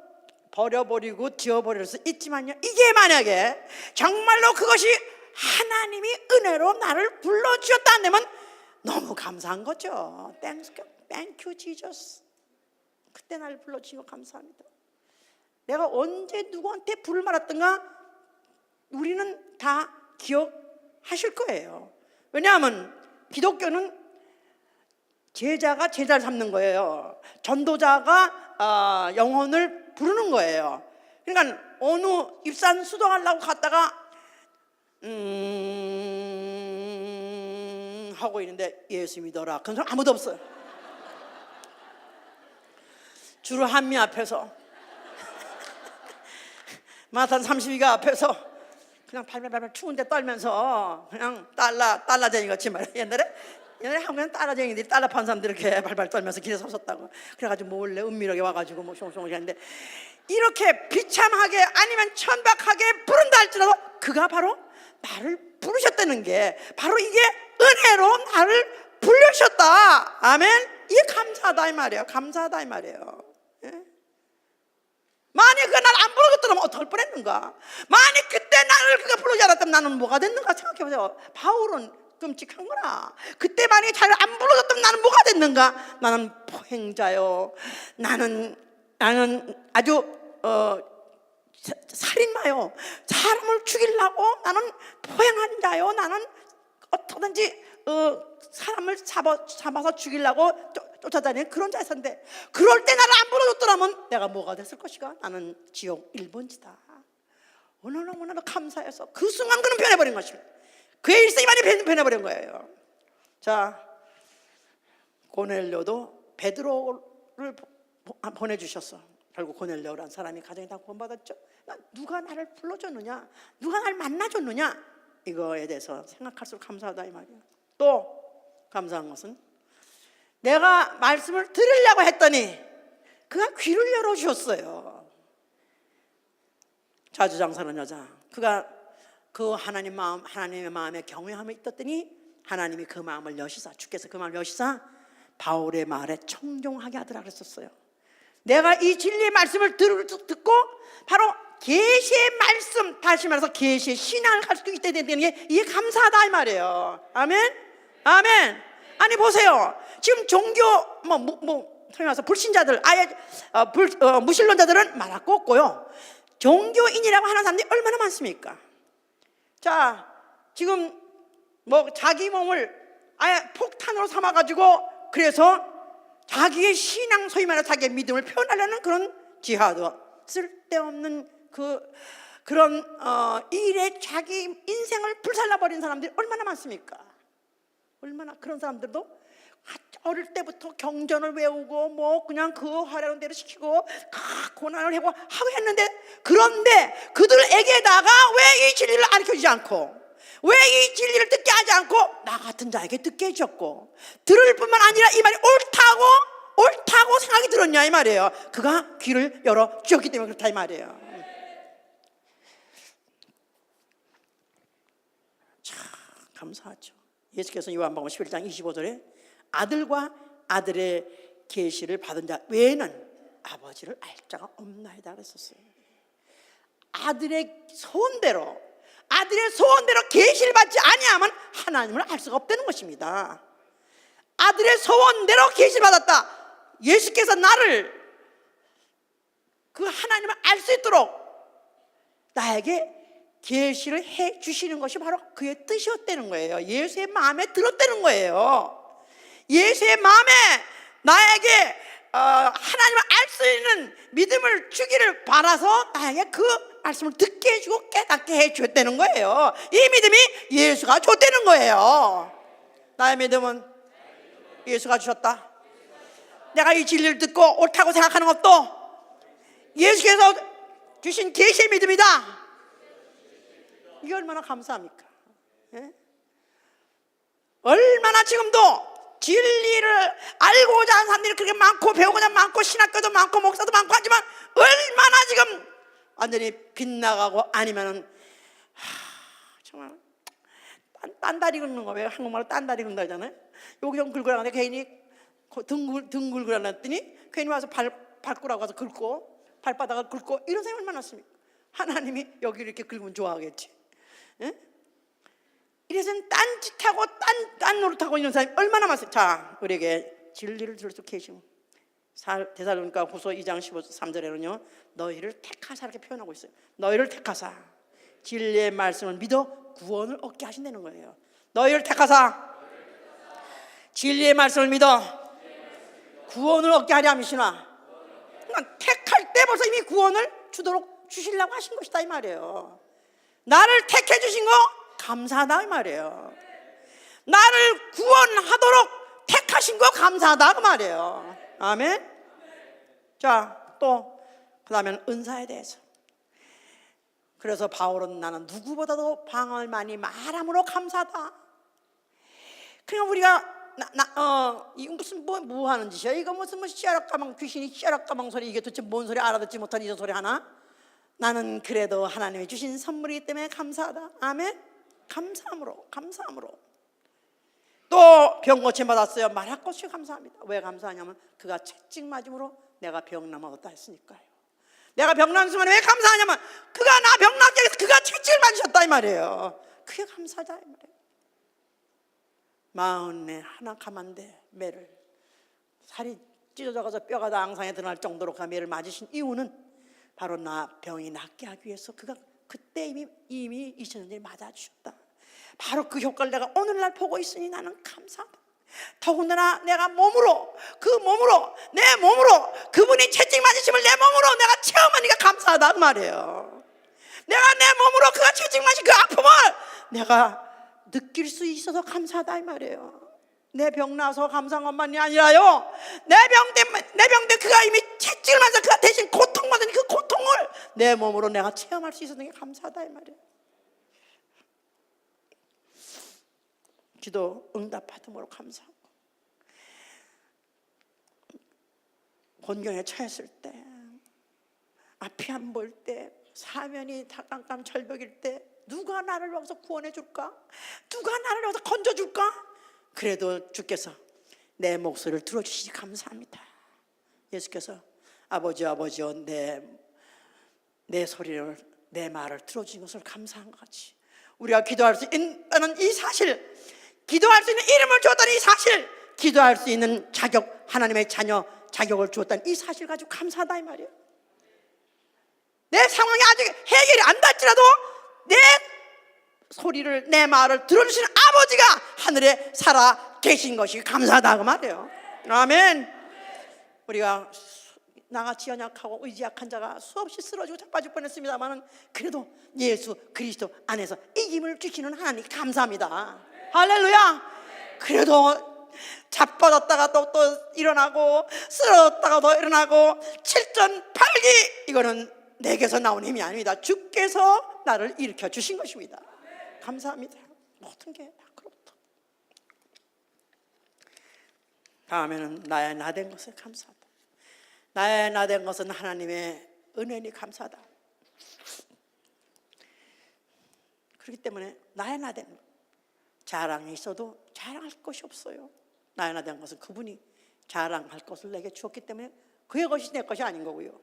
버려버리고 지워버릴 수 있지만요, 이게 만약에 정말로 그것이 하나님이 은혜로 나를 불러주셨다 한다면 너무 감사한 거죠. Thank you Jesus. 그때 나를 불러주신 거 감사합니다. 내가 언제 누구한테 불을 말았던가 우리는 다 기억하실 거예요. 왜냐하면 기독교는 제자가 제자를 삼는 거예요. 전도자가 영혼을 부르는 거예요. 그러니까 어느 입산 수도하려고 갔다가 하고 있는데 예수 믿어라 그런 사람 아무도 없어요. 주로 한미 앞에서 마탄 32가 앞에서 그냥 발발발 추운데 떨면서 그냥 달라쟁이 같이 말이야. 옛날에 한국에는 달라쟁이들이 달러 판 사람들이 이렇게 발발 떨면서 길에 섰었다고. 그래가지고 몰래 은밀하게 와가지고 뭐 숑숑 하는데 이렇게 비참하게 아니면 천박하게 부른다 할지라도 그가 바로 나를 부르셨다는 게 바로 이게 은혜로 나를 불러주셨다. 아멘. 이게 감사하다 이 말이에요. 감사하다 이 말이에요. 예? 만약 그가 나를 안 불러줬더라면 어떡할 뻔했는가. 만약 그때 나를 그가 부르지 않았다면 나는 뭐가 됐는가 생각해보세요. 바울은 끔찍한 거라. 그때 만약에 자기를 안 불러줬다면 나는 뭐가 됐는가. 나는 포행자요, 나는 아주 살인마요, 사람을 죽이려고 나는 포행한 자요, 나는 어떻게든지 사람을 잡아서 죽이려고 쫓아다니는 그런 자였는데 그럴 때 나를 안 불러줬더라면 내가 뭐가 됐을 것이가. 나는 지옥 1번지다. 너무나도 감사해서 그 순간 그는 변해버린 것입니다. 그의 일생이 많이 변해버린 거예요. 자, 고넬료도 베드로를 보내주셨어. 결국 고넬료라는 사람이 가정이 다 구원받았죠. 누가 나를 불러줬느냐, 누가 나를 만나줬느냐, 이거에 대해서 생각할수록 감사하다 이 말이야. 또 감사한 것은 내가 말씀을 들으려고 했더니 그가 귀를 열어주셨어요. 자주장사는 여자, 그가 그 하나님의 마음에 경외함이 있었더니 하나님이 그 마음을 여시사, 주께서 그 마음을 여시사 바울의 말에 청종하게 하더라 그랬었어요. 내가 이 진리의 말씀을 듣고 바로 계시의 말씀, 다시 말해서 계시의 신앙을 갈 수 있게 되는 게 이게 감사하다 이 말이에요. 아멘? 아멘. 아니 보세요. 지금 종교 소위 말해서 불신자들, 아예 무신론자들은 말할 거 없고요. 종교인이라고 하는 사람들이 얼마나 많습니까? 자, 지금 자기 몸을 아예 폭탄으로 삼아가지고 그래서 자기의 신앙, 소위 말해 자기의 믿음을 표현하려는 그런 지하드, 쓸데없는 그런 일에 자기 인생을 불살라버린 사람들이 얼마나 많습니까? 얼마나. 그런 사람들도 어릴 때부터 경전을 외우고 뭐 그냥 그 하라는 대로 시키고 고난을 하고 했는데, 그런데 그들에게다가 왜 이 진리를 가르쳐주지 않고, 왜 이 진리를 듣게 하지 않고 나 같은 자에게 듣게 해줬고, 들을 뿐만 아니라 이 말이 옳다고 생각이 들었냐 이 말이에요. 그가 귀를 열어 주었기 때문에 그렇다 이 말이에요. 참 감사하죠. 예수께서 요한복음 11장 25절에 아들과 아들의 계시를 받은 자 외에는 아버지를 알 자가 없나이다 그랬었어요. 아들의 소원대로 계시를 받지 아니하면 하나님을 알 수가 없다는 것입니다. 아들의 소원대로 계시를 받았다. 예수께서 나를, 그 하나님을 알 수 있도록 나에게 계시를 해 주시는 것이 바로 그의 뜻이었다는 거예요. 예수의 마음에 들었다는 거예요. 예수의 마음에 나에게 하나님을 알 수 있는 믿음을 주기를 바라서 나에게 그 말씀을 듣게 해주고 깨닫게 해줬다는 거예요. 이 믿음이 예수가 줬다는 거예요. 나의 믿음은 예수가 주셨다. 내가 이 진리를 듣고 옳다고 생각하는 것도 예수께서 주신 계시의 믿음이다. 이게 얼마나 감사합니까? 예? 얼마나 지금도 진리를 알고자 하는 사람들이 그렇게 많고, 배우고자 많고, 신학교도 많고, 목사도 많고 하지만 얼마나 지금 완전히 빗나가고, 아니면은 정말 딴다리 긁는 거. 왜 한국말로 딴다리 긁는다 하잖아요. 여기 좀 긁으라는데 괜히 등 긁으라고 했더니 괜히 와서 발가락 가서 긁고 발바닥을 긁고, 이런 사람이 얼마나 많습니까? 하나님이 여기 이렇게 긁으면 좋아하겠지. 예? 이래서는 딴짓하고 딴 노릇하고 있는 사람이 얼마나 많습니까? 자, 우리에게 진리를 들을 수 계시고, 데살로니가 후서 2장 13절에는요 너희를 택하사 이렇게 표현하고 있어요. 너희를 택하사 진리의 말씀을 믿어 구원을 얻게 하신다는 거예요. 너희를 택하사 진리의 말씀을 믿어 구원을 얻게 하려 함이시나. 그러니까 택할 때 벌써 이미 구원을 주시려고 하신 것이다 이 말이에요. 나를 택해 주신 거 감사하다 이 말이에요. 나를 구원하도록 택하신 거 감사하다 그 말이에요. 아멘. 자, 또 그 다음에는 은사에 대해서. 그래서 바울은 나는 누구보다도 방언을 많이 말함으로 감사하다. 그러니까 우리가 이거 무슨 뭐 하는 짓이야? 이거 무슨 씨아락가망, 귀신이 씨아락가망 소리, 이게 도대체 뭔 소리, 알아듣지 못한 이런 소리 하나? 나는 그래도 하나님이 주신 선물이기 때문에 감사하다. 아멘. 감사함으로. 또 병 고침 받았어요. 말할 것이 감사합니다. 왜 감사하냐면 그가 채찍 맞음으로 내가 병남 얻었다 했으니까요. 내가 병난 순간에 왜 감사하냐면 그가 나 병나게 해서 그가 채찍을 맞으셨다 이 말이에요. 그게 감사하다 이 말이에요. 마흔에 하나 감한데 매를, 살이 찢어져가서 뼈가 다 앙상에 드러날 정도로 그 매를 맞으신 이유는 바로 나 병이 낫게 하기 위해서 그가 그때 이미 2000년 전에 맞아주셨다. 바로 그 효과를 내가 오늘날 보고 있으니 나는 감사하다. 더군다나 내가 내 몸으로 그분이 채찍 맞으심을 내 몸으로 내가 체험하니까 감사하다 그 말이에요. 내가 내 몸으로 그가 채찍 맞은 그 아픔을 내가 느낄 수 있어서 감사하다 이 말이에요. 내 병 나서 감사한 것만이 아니라요, 내 병 때 그가 이미 채찍을 맞아 그가 대신 고통받은 그 고통을 내 몸으로 내가 체험할 수 있었던 게 감사하다 이 말이에요. 기도 응답받음으로 감사하고, 곤경에 처했을 때, 앞이 안 보일 때, 사면이 깜깜철벽일 때 누가 나를 여기서 구원해 줄까? 누가 나를 여기서 건져 줄까? 그래도 주께서 내 목소리를 들어주시니 감사합니다. 예수께서 아버지여 내 소리를, 내 말을 들어주신 것을 감사한 것 같이 우리가 기도할 수 있는 이 사실, 기도할 수 있는 이름을 주었다는 이 사실, 기도할 수 있는 자격, 하나님의 자녀 자격을 주었다는 이 사실 가지고 감사하다 이 말이에요. 내 상황이 아직 해결이 안 됐지라도 내 소리를, 내 말을 들어주시는 아버지가 하늘에 살아 계신 것이 감사하다 그 말이에요. 아멘. 우리가 나같이 연약하고 의지 약한 자가 수없이 쓰러지고 자빠질 뻔했습니다만은 그래도 예수 그리스도 안에서 이김을 주시는 하나님 감사합니다. 할렐루야. 그래도 자빠졌다가 또 일어나고 쓰러졌다가 또 일어나고 7전 8기 이거는 내게서 나온 힘이 아닙니다. 주께서 나를 일으켜 주신 것입니다. 감사합니다. 모든 게 다 그렇다. 다음에는 나의 나 된 것에 감사하다. 나의 나 된 것은 하나님의 은혜니 감사하다. 그렇기 때문에 나의 나 된 것, 자랑이 있어도 자랑할 것이 없어요. 나의 나 된 것은 그분이 자랑할 것을 내게 주었기 때문에 그의 것이 내 것이 아닌 거고요.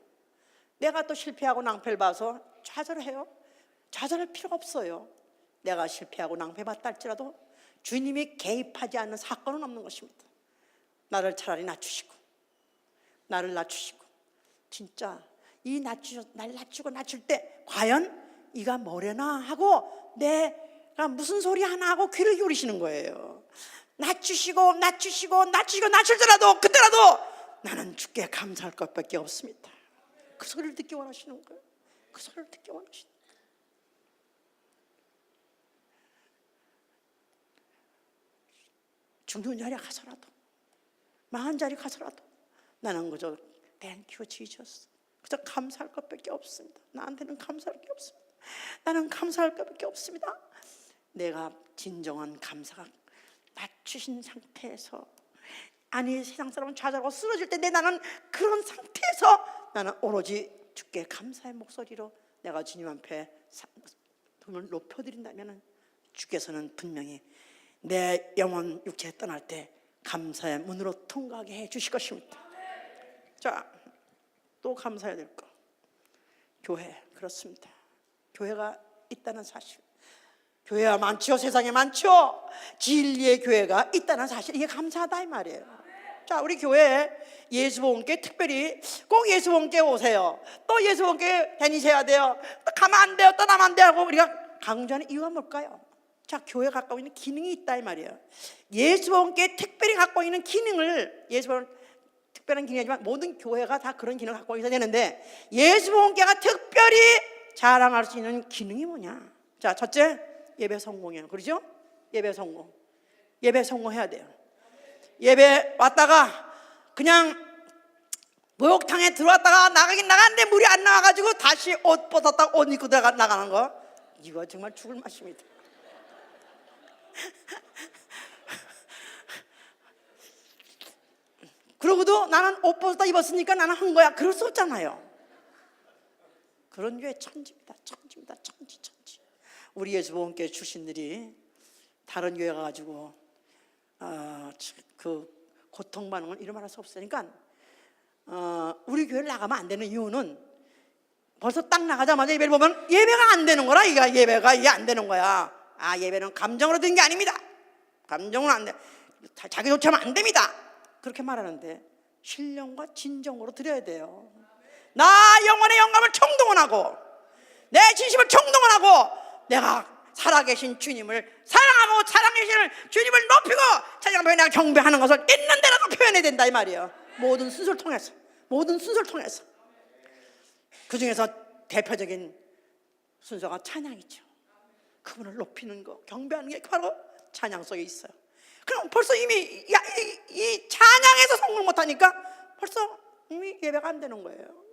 내가 또 실패하고 낭패를 봐서 좌절해요? 좌절할 필요가 없어요. 내가 실패하고 낭패받다 할지라도 주님이 개입하지 않는 사건은 없는 것입니다. 나를 차라리 낮추시고 나를 낮추시고 진짜 날 낮추고 낮출 때 과연 이가 뭐래나 하고 내가 무슨 소리 하나 하고 귀를 기울이시는 거예요. 낮추시고 낮출더라도 그때라도 나는 주께 감사할 것밖에 없습니다. 그 소리를 듣기 원하시는 거예요. 그 소리를 듣기 원하시는 거예요. 죽는 자리에 가서라도 망한 자리에 가서라도 나는 그저 Thank you Jesus 그저 감사할 것밖에 없습니다. 나한테는 감사할 게 없습니다. 나는 감사할 것밖에 없습니다. 내가 진정한 감사가 낮추신 상태에서 아니 세상 사람은 좌절하고 쓰러질 때 나는 그런 상태에서 나는 오로지 주께 감사의 목소리로 내가 주님 앞에 돈을 높여드린다면 주께서는 분명히 내 영혼 육체에 떠날 때 감사의 문으로 통과하게 해 주실 것입니다. 자, 또 감사해야 될 거. 교회, 그렇습니다. 교회가 있다는 사실. 교회가 많죠. 세상에 많죠. 진리의 교회가 있다는 사실. 이게 감사하다 이 말이에요. 자, 우리 교회에 예수봉께 특별히 꼭 예수봉께 오세요. 또 예수봉께 다니셔야 돼요. 가면 안 돼요. 떠나면 안 돼요 하고 우리가 강조하는 이유가 뭘까요? 자, 교회 갖고 있는 기능이 있다 이 말이에요. 예수봉께 특별히 갖고 있는 기능을 예수봉은 특별한 기능이지만 모든 교회가 다 그런 기능을 갖고 있어야 되는데 예수봉교가 특별히 자랑할 수 있는 기능이 뭐냐? 자, 첫째 예배 성공이에요. 그렇죠? 예배 성공. 예배 성공해야 돼요. 예배 왔다가 그냥 목욕탕에 들어왔다가 나가긴 나갔는데 물이 안 나와가지고 다시 옷 벗었다가 옷 입고 나가는 거 이거 정말 죽을 맛입니다. 그러고도 나는 옷 벗었다 입었으니까 나는 한 거야 그럴 수 없잖아요. 그런 교회 천지입니다. 천지입니다. 천지. 우리 예수보험교회 출신들이 다른 교회 가가지고 그 고통받는 건 이런 말 할 수 없으니까 우리 교회를 나가면 안 되는 이유는 벌써 딱 나가자마자 예배를 보면 예배가 안 되는 거라. 예배가 이게 안 되는 거야. 아, 예배는 감정으로 된 게 아닙니다. 감정으로 안 돼. 자기 좋자면 안 됩니다. 그렇게 말하는데 신령과 진정으로 드려야 돼요. 나 영혼의 영감을 총동원하고 내 진심을 총동원하고 내가 살아계신 주님을 사랑하고 살아계신 주님을 높이고 찬양하며 내가 경배하는 것을 있는 대로 표현해야 된다 이 말이에요. 모든 순서를 통해서 그 중에서 대표적인 순서가 찬양이죠. 그분을 높이는 거, 경배하는 게 바로 찬양 속에 있어요. 그럼 벌써 이미 이 찬양에서 성공을 못하니까 벌써 이미 예배가 안 되는 거예요.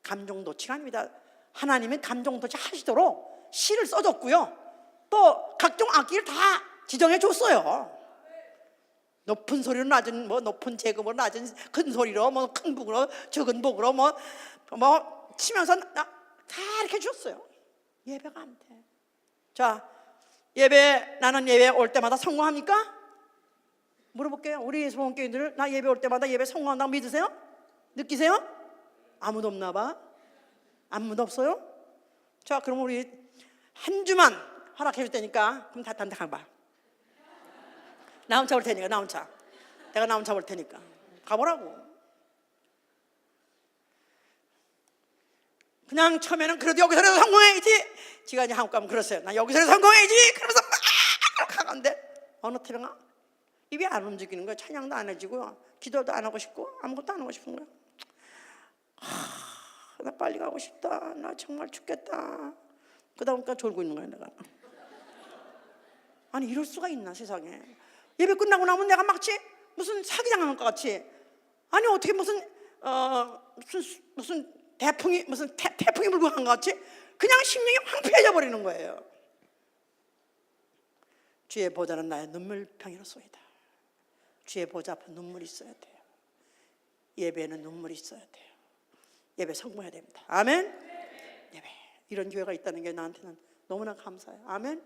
감정도치가 아닙니다. 하나님은 감정도치 하시도록 시를 써줬고요. 또 각종 악기를 다 지정해 줬어요. 높은 소리로 낮은 높은 제금으로 낮은 큰 소리로 큰 북으로 적은 북으로 치면서 다 이렇게 줬어요. 예배가 안 돼. 자, 나는 예배 올 때마다 성공합니까? 물어볼게요. 우리 예수봉교인들 나 예배 올 때마다 예배 성공한다고 믿으세요? 느끼세요? 아무도 없나 봐. 아무도 없어요? 자, 그럼 우리 한 주만 허락해 줄 테니까 그럼 다 가봐. 나 혼자 올 테니까 내가 나 혼자 올 테니까 가보라고. 그냥 처음에는 그래도 여기서라도 성공해야지. 지가 이제 한국 가면 그랬어요. 나 여기서라도 성공해야지. 그러면서 막 가는데 어느 때가 입이 안 움직이는 거야. 찬양도 안 해지고 기도도 안 하고 싶고 아무것도 안 하고 싶은 거야. 나 빨리 가고 싶다. 나 정말 죽겠다. 그다음까 졸고 있는 거야 내가. 아니 이럴 수가 있나 세상에. 예배 끝나고 나면 내가 마치 무슨 사기당한 것 같이. 아니 어떻게 무슨 태풍이 불고 간 것 같이 그냥 심령이 황폐해져 버리는 거예요. 주의 보좌는 나의 눈물병이로소이다. 주의 보좌 앞에 눈물이 있어야 돼요. 예배에는 눈물이 있어야 돼요. 예배 성공해야 됩니다. 아멘. 예배 이런 교회가 있다는 게 나한테는 너무나 감사해요. 아멘.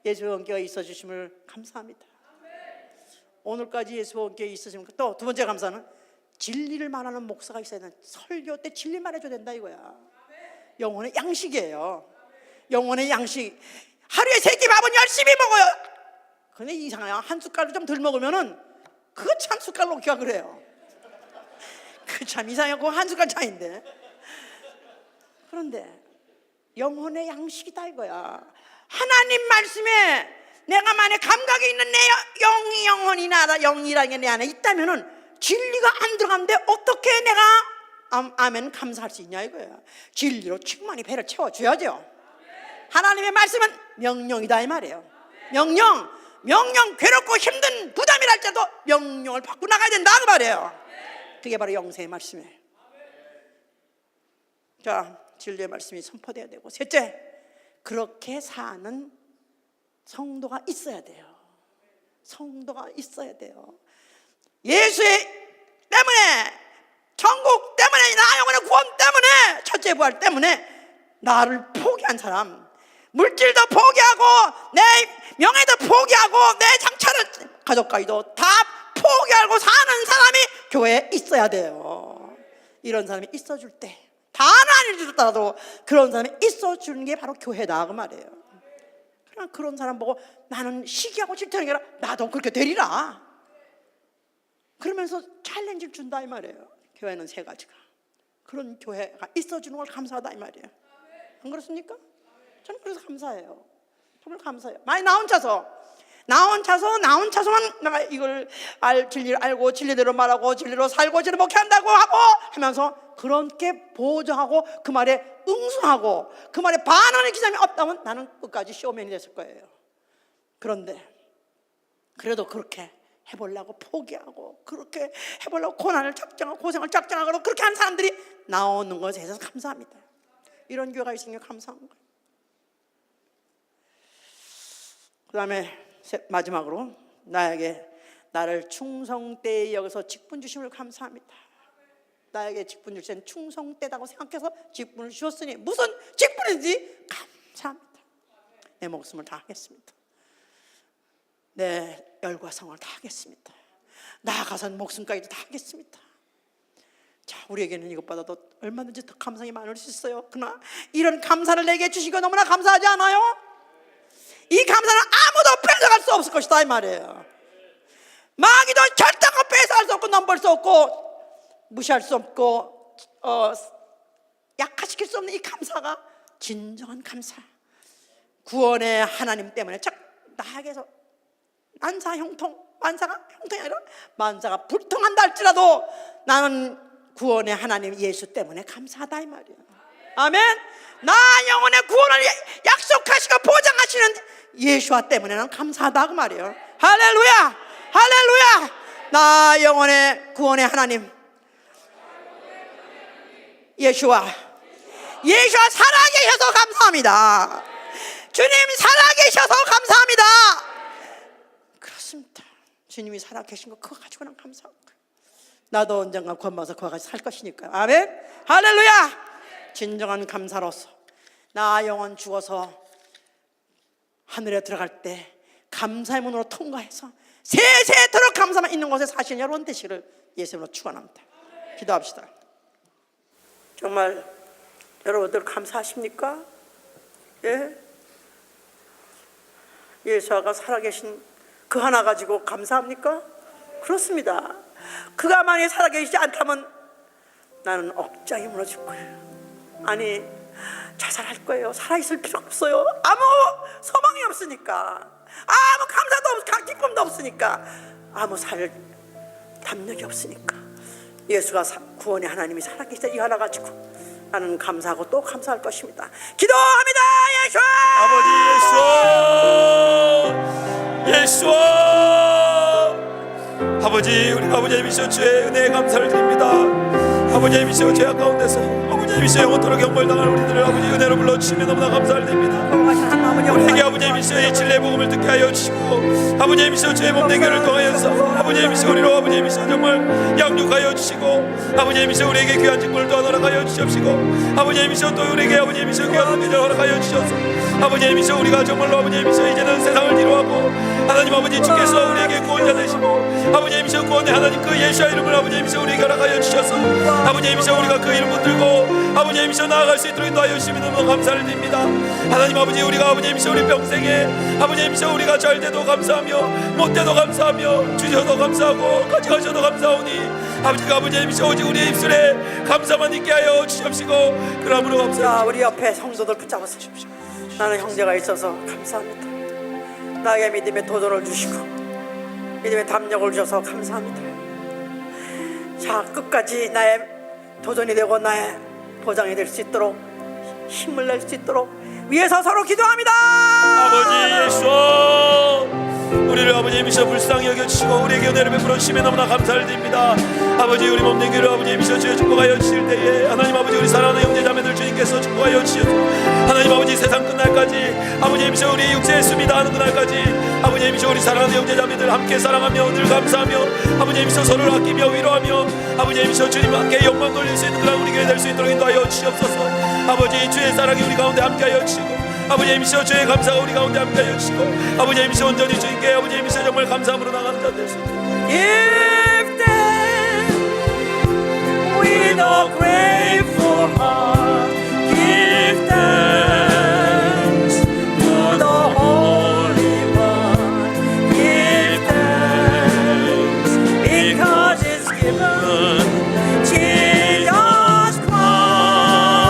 예수 원교가 있어 주심을 감사합니다. 오늘까지 예수 원교에 있으시면 또 두 번째 감사는 진리를 말하는 목사가 있어야 된다. 설교 때 진리 말해줘야 된다 이거야. 영혼의 양식이에요. 영혼의 양식. 하루에 3끼 밥은 열심히 먹어요. 근데 이상해요. 한 숟갈로 좀 덜 먹으면은 그거 참 숟갈로 기억을 해요. 그 참 이상해요. 그거 한 숟갈 차이인데. 그런데 영혼의 양식이다 이거야. 하나님 말씀에 내가 만약 감각이 있는 내 영이라는 게 내 안에 있다면은 진리가 안 들어가는데 어떻게 내가 아멘 감사할 수 있냐 이거야. 진리로 충만히 배를 채워줘야죠. 하나님의 말씀은 명령이다 이 말이에요. 명령 괴롭고 힘든 부담이랄지라도 명령을 받고 나가야 된다 그 말이에요. 그게 바로 영생의 말씀이에요. 자, 진리의 말씀이 선포돼야 되고, 셋째, 그렇게 사는 성도가 있어야 돼요. 성도가 있어야 돼요. 예수 때문에, 천국 때문에, 나 영혼의 구원 때문에, 첫째 부활 때문에 나를 포기한 사람, 물질도 포기하고 내 명예도 포기하고 내 장차를 가족까지도 다 포기하고 사는 사람이 교회에 있어야 돼요. 이런 사람이 있어줄 때, 다는 아닐지라도 그런 사람이 있어주는 게 바로 교회다 그 말이에요. 그냥 그런 사람 보고 나는 시기하고 질투하는 게 아니라 나도 그렇게 되리라 그러면서 챌린지를 준다 이 말이에요. 교회는 3가지가 그런 교회가 있어주는 걸 감사하다 이 말이에요. 안 그렇습니까? 저는 그래서 감사해요. 정말 감사해요. 많이 나 혼자서만 내가 이걸 진리를 알고 진리대로 말하고 진리로 살고 진리로 목회한다고 하고 하면서 그렇게 보조하고 그 말에 응수하고 그 말에 반하는 기사님이 없다면 나는 끝까지 쇼맨이 됐을 거예요. 그런데 그래도 그렇게 해보려고 포기하고 그렇게 해보려고 고난을 작정하고 고생을 작정하고 그렇게 한 사람들이 나오는 것에 대해서 감사합니다. 이런 교회가 있으니 감사한 거예요. 그 다음에 마지막으로 나를 충성되이 여기서 직분 주심을 감사합니다. 나에게 직분 주신 충성되다고 생각해서 직분을 주셨으니 무슨 직분인지 감사합니다. 내 목숨을 다하겠습니다. 내 열과 성을 다하겠습니다. 나아가선 목숨까지도 다하겠습니다. 자, 우리에게는 이것보다 더 얼마든지 더 감사히 많을 수 있어요. 그러나 이런 감사를 내게 주시고 너무나 감사하지 않아요? 이 감사는 아무도 뺏어갈 수 없을 것이다 이 말이에요. 마귀도 절대로 뺏어갈 수 없고 넘볼 수 없고 무시할 수 없고 약화시킬 수 없는 이 감사가 진정한 감사. 구원의 하나님 때문에 즉 나에게서 만사가 형통이 아니라 만사가 불통한다 할지라도 나는 구원의 하나님 예수 때문에 감사하다 이 말이에요. 아멘. 나 영혼의 구원을 약속하시고 보장하시는 예수와 때문에 난 감사하다 그 말이에요. 할렐루야 할렐루야. 나 영혼의 구원의 하나님 예수와 살아계셔서 감사합니다. 주님 살아계셔서 감사합니다. 그렇습니다. 주님이 살아계신 거 그거 가지고 난 감사한 거예요. 나도 언젠가 구원받아서 그와 같이 살 것이니까요. 아멘 할렐루야. 진정한 감사로서 나 영혼 죽어서 하늘에 들어갈 때 감사의 문으로 통과해서 세세토록 감사만 있는 곳에 사시는 여러분 되시기를 예수님으로 축원합니다. 기도합시다. 정말 여러분들 감사하십니까? 예? 예수가 살아계신 그 하나 가지고 감사합니까? 그렇습니다. 그가 만약에 살아계시지 않다면 나는 억장이 무너질 거예요. 아니 자살할 거예요. 살아있을 필요 없어요. 아무 소망이 없으니까. 아무 감사도 없고 기쁨도 없으니까, 아무 살 담력이 없으니까 예수가 구원의 하나님이 살아계시다 이 하나 가지고 나는 감사하고 또 감사할 것입니다. 기도합니다. 예수! 아버지 예수, 예수, 아버지 우리 아버지 하나님이시여 주의 은혜에 감사를 드립니다. 아버지 하나님이시여 죄악 가운데서 아버지 하나님이시여 영원토록 영벌당할 우리들을 아버지 은혜로 불러주시며 너무나 감사를 드립니다. 우리에게 아버지 하나님이시여 이 진리의 복음을 듣게 하여 주시고 아버지 하나님이시여 주의 몸된 교를 통하여서 아버지 하나님이시여 우리로 아버지 하나님이시여 정말 양육하여 주시고 아버지 하나님이시여 우리에게 귀한 직분을 또 허락하여 주시옵시고 아버지 하나님이시여 또 우리에게 아버지 하나님이시여 귀한 은혜를 허락하여 주셔서 아버지 하나님이시여 우리가 정말로 아버지 하나님이시여 이제는 세상을 뒤로하고 하나님 아버지 주께서 우리에게 구원자 되시고 아버지 하나님이시여 구원의 하나님 그 예수의 이름을 아버지 하나님이시여 우리에게 허락하여 주셔서 아버지 하나님이시여 우리가 그 이름 붙들고 아버지 하나님이시여 나아갈 수 있도록 인도하여 주시면 너무 감사를 드립니다. 하나님 아버지 우리가 아버지 하나님이시여 우리 평생에 아버지 하나님이시여 우리가 잘 돼도 감사하며 못 돼도 감사하며 주셔도 감사하고 가져가셔도 감사하오니 아버지가 아버지 하나님이시여 오직 우리의 입술에 감사만 있게 하여 주시옵시고 그러므로 감사합니다. 자, 우리 옆에 성도들 붙잡아서 주십시오. 나는 형제가 있어서 감사합니다. 나에게 믿음의 도전을 주시고 믿음의 담력을 주셔서 감사합니다. 자, 끝까지 나의 도전이 되고 나의 보장이 될 수 있도록 힘을 낼 수 있도록 위에서 서로 기도합니다. 아버지 예수, 우리를 아버지 하나님이시여 불쌍히 여겨주시고 우리에게 은혜를 베풀어 주시면 너무나 감사를 드립니다. 아버지 우리 몸된 교를 아버지 하나님이시여 주여 축복하여 주실 때에 하나님 아버지 우리 사랑하는 형제자매들 주님께서 축복하여 주시옵소서. 하나님 아버지 세상 끝날까지 아버지 하나님이시여 우리 육체의 숨이 다하는 그날까지 아버지 하나님이시여 우리 사랑하는 형제자매들 함께 사랑하며 늘 감사하며 아버지 하나님이시여 서로를 아끼며 위로하며 아버지 하나님이시여 주님 함께 영광 돌릴 수 있는 그런 우리 교회 될 수 있도록 인도하여 주시옵소서. 아버지 주의 사랑이 우리 가운데 함께하여 주시고 아버지 하나님이시여 주의 감사가 우리 가운데 함께하여 주시고 아버지 하나님이시여 온전히 주님께 아버지 하나님이시여 정말 감사함으로 나가는 자 될 수 있도록 Give them with a grateful heart. Give thanks to the Holy One. Give thanks because it's given. Jesus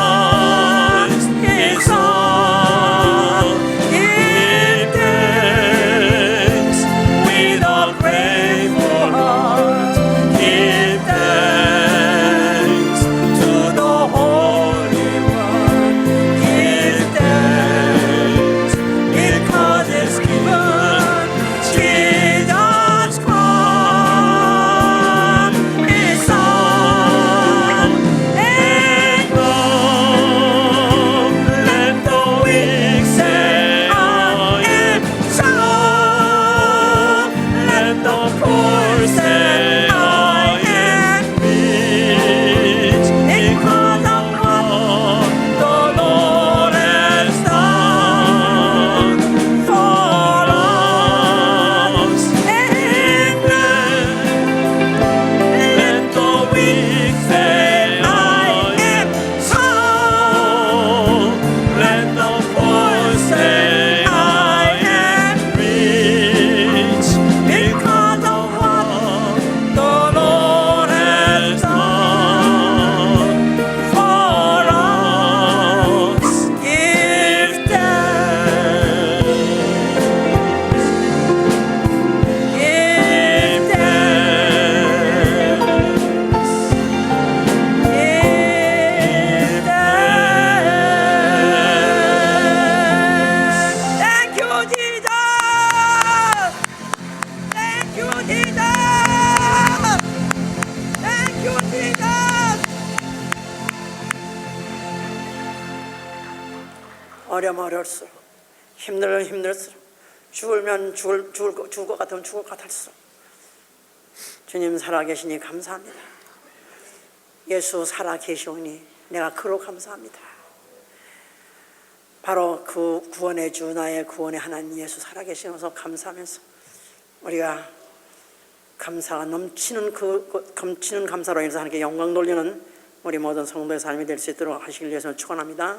Christ, His Son. Give thanks with a grateful heart. Give thanks to the Holy One. Give thanks because it's given. Jesus Christ, His Son. And come, let the weak say, I am strong. Let the poor say, I am rich. Because of what the Lord has done for us. And let the weak say, I am strong. Let the poor say, I am rich. Because of what the Lord has done for us. Give thanks. Give thanks. Thank you, Jesus. Thank you, Jesus. Thank you, Jesus. 어려면 어려울수록 힘들면 힘들수록 죽을 것 같으면 죽을 것 같을수록 주님 살아계시니 감사합니다. 예수 살아계시오니 내가 그로 감사합니다. 바로 그 구원의 주 나의 구원의 하나님 예수 살아계시면서 감사하면서 우리가 감사가 넘치는 감사로 인해서 하나님께 영광 돌리는 우리 모든 성도의 삶이 될 수 있도록 하시길 위해서 축원합니다.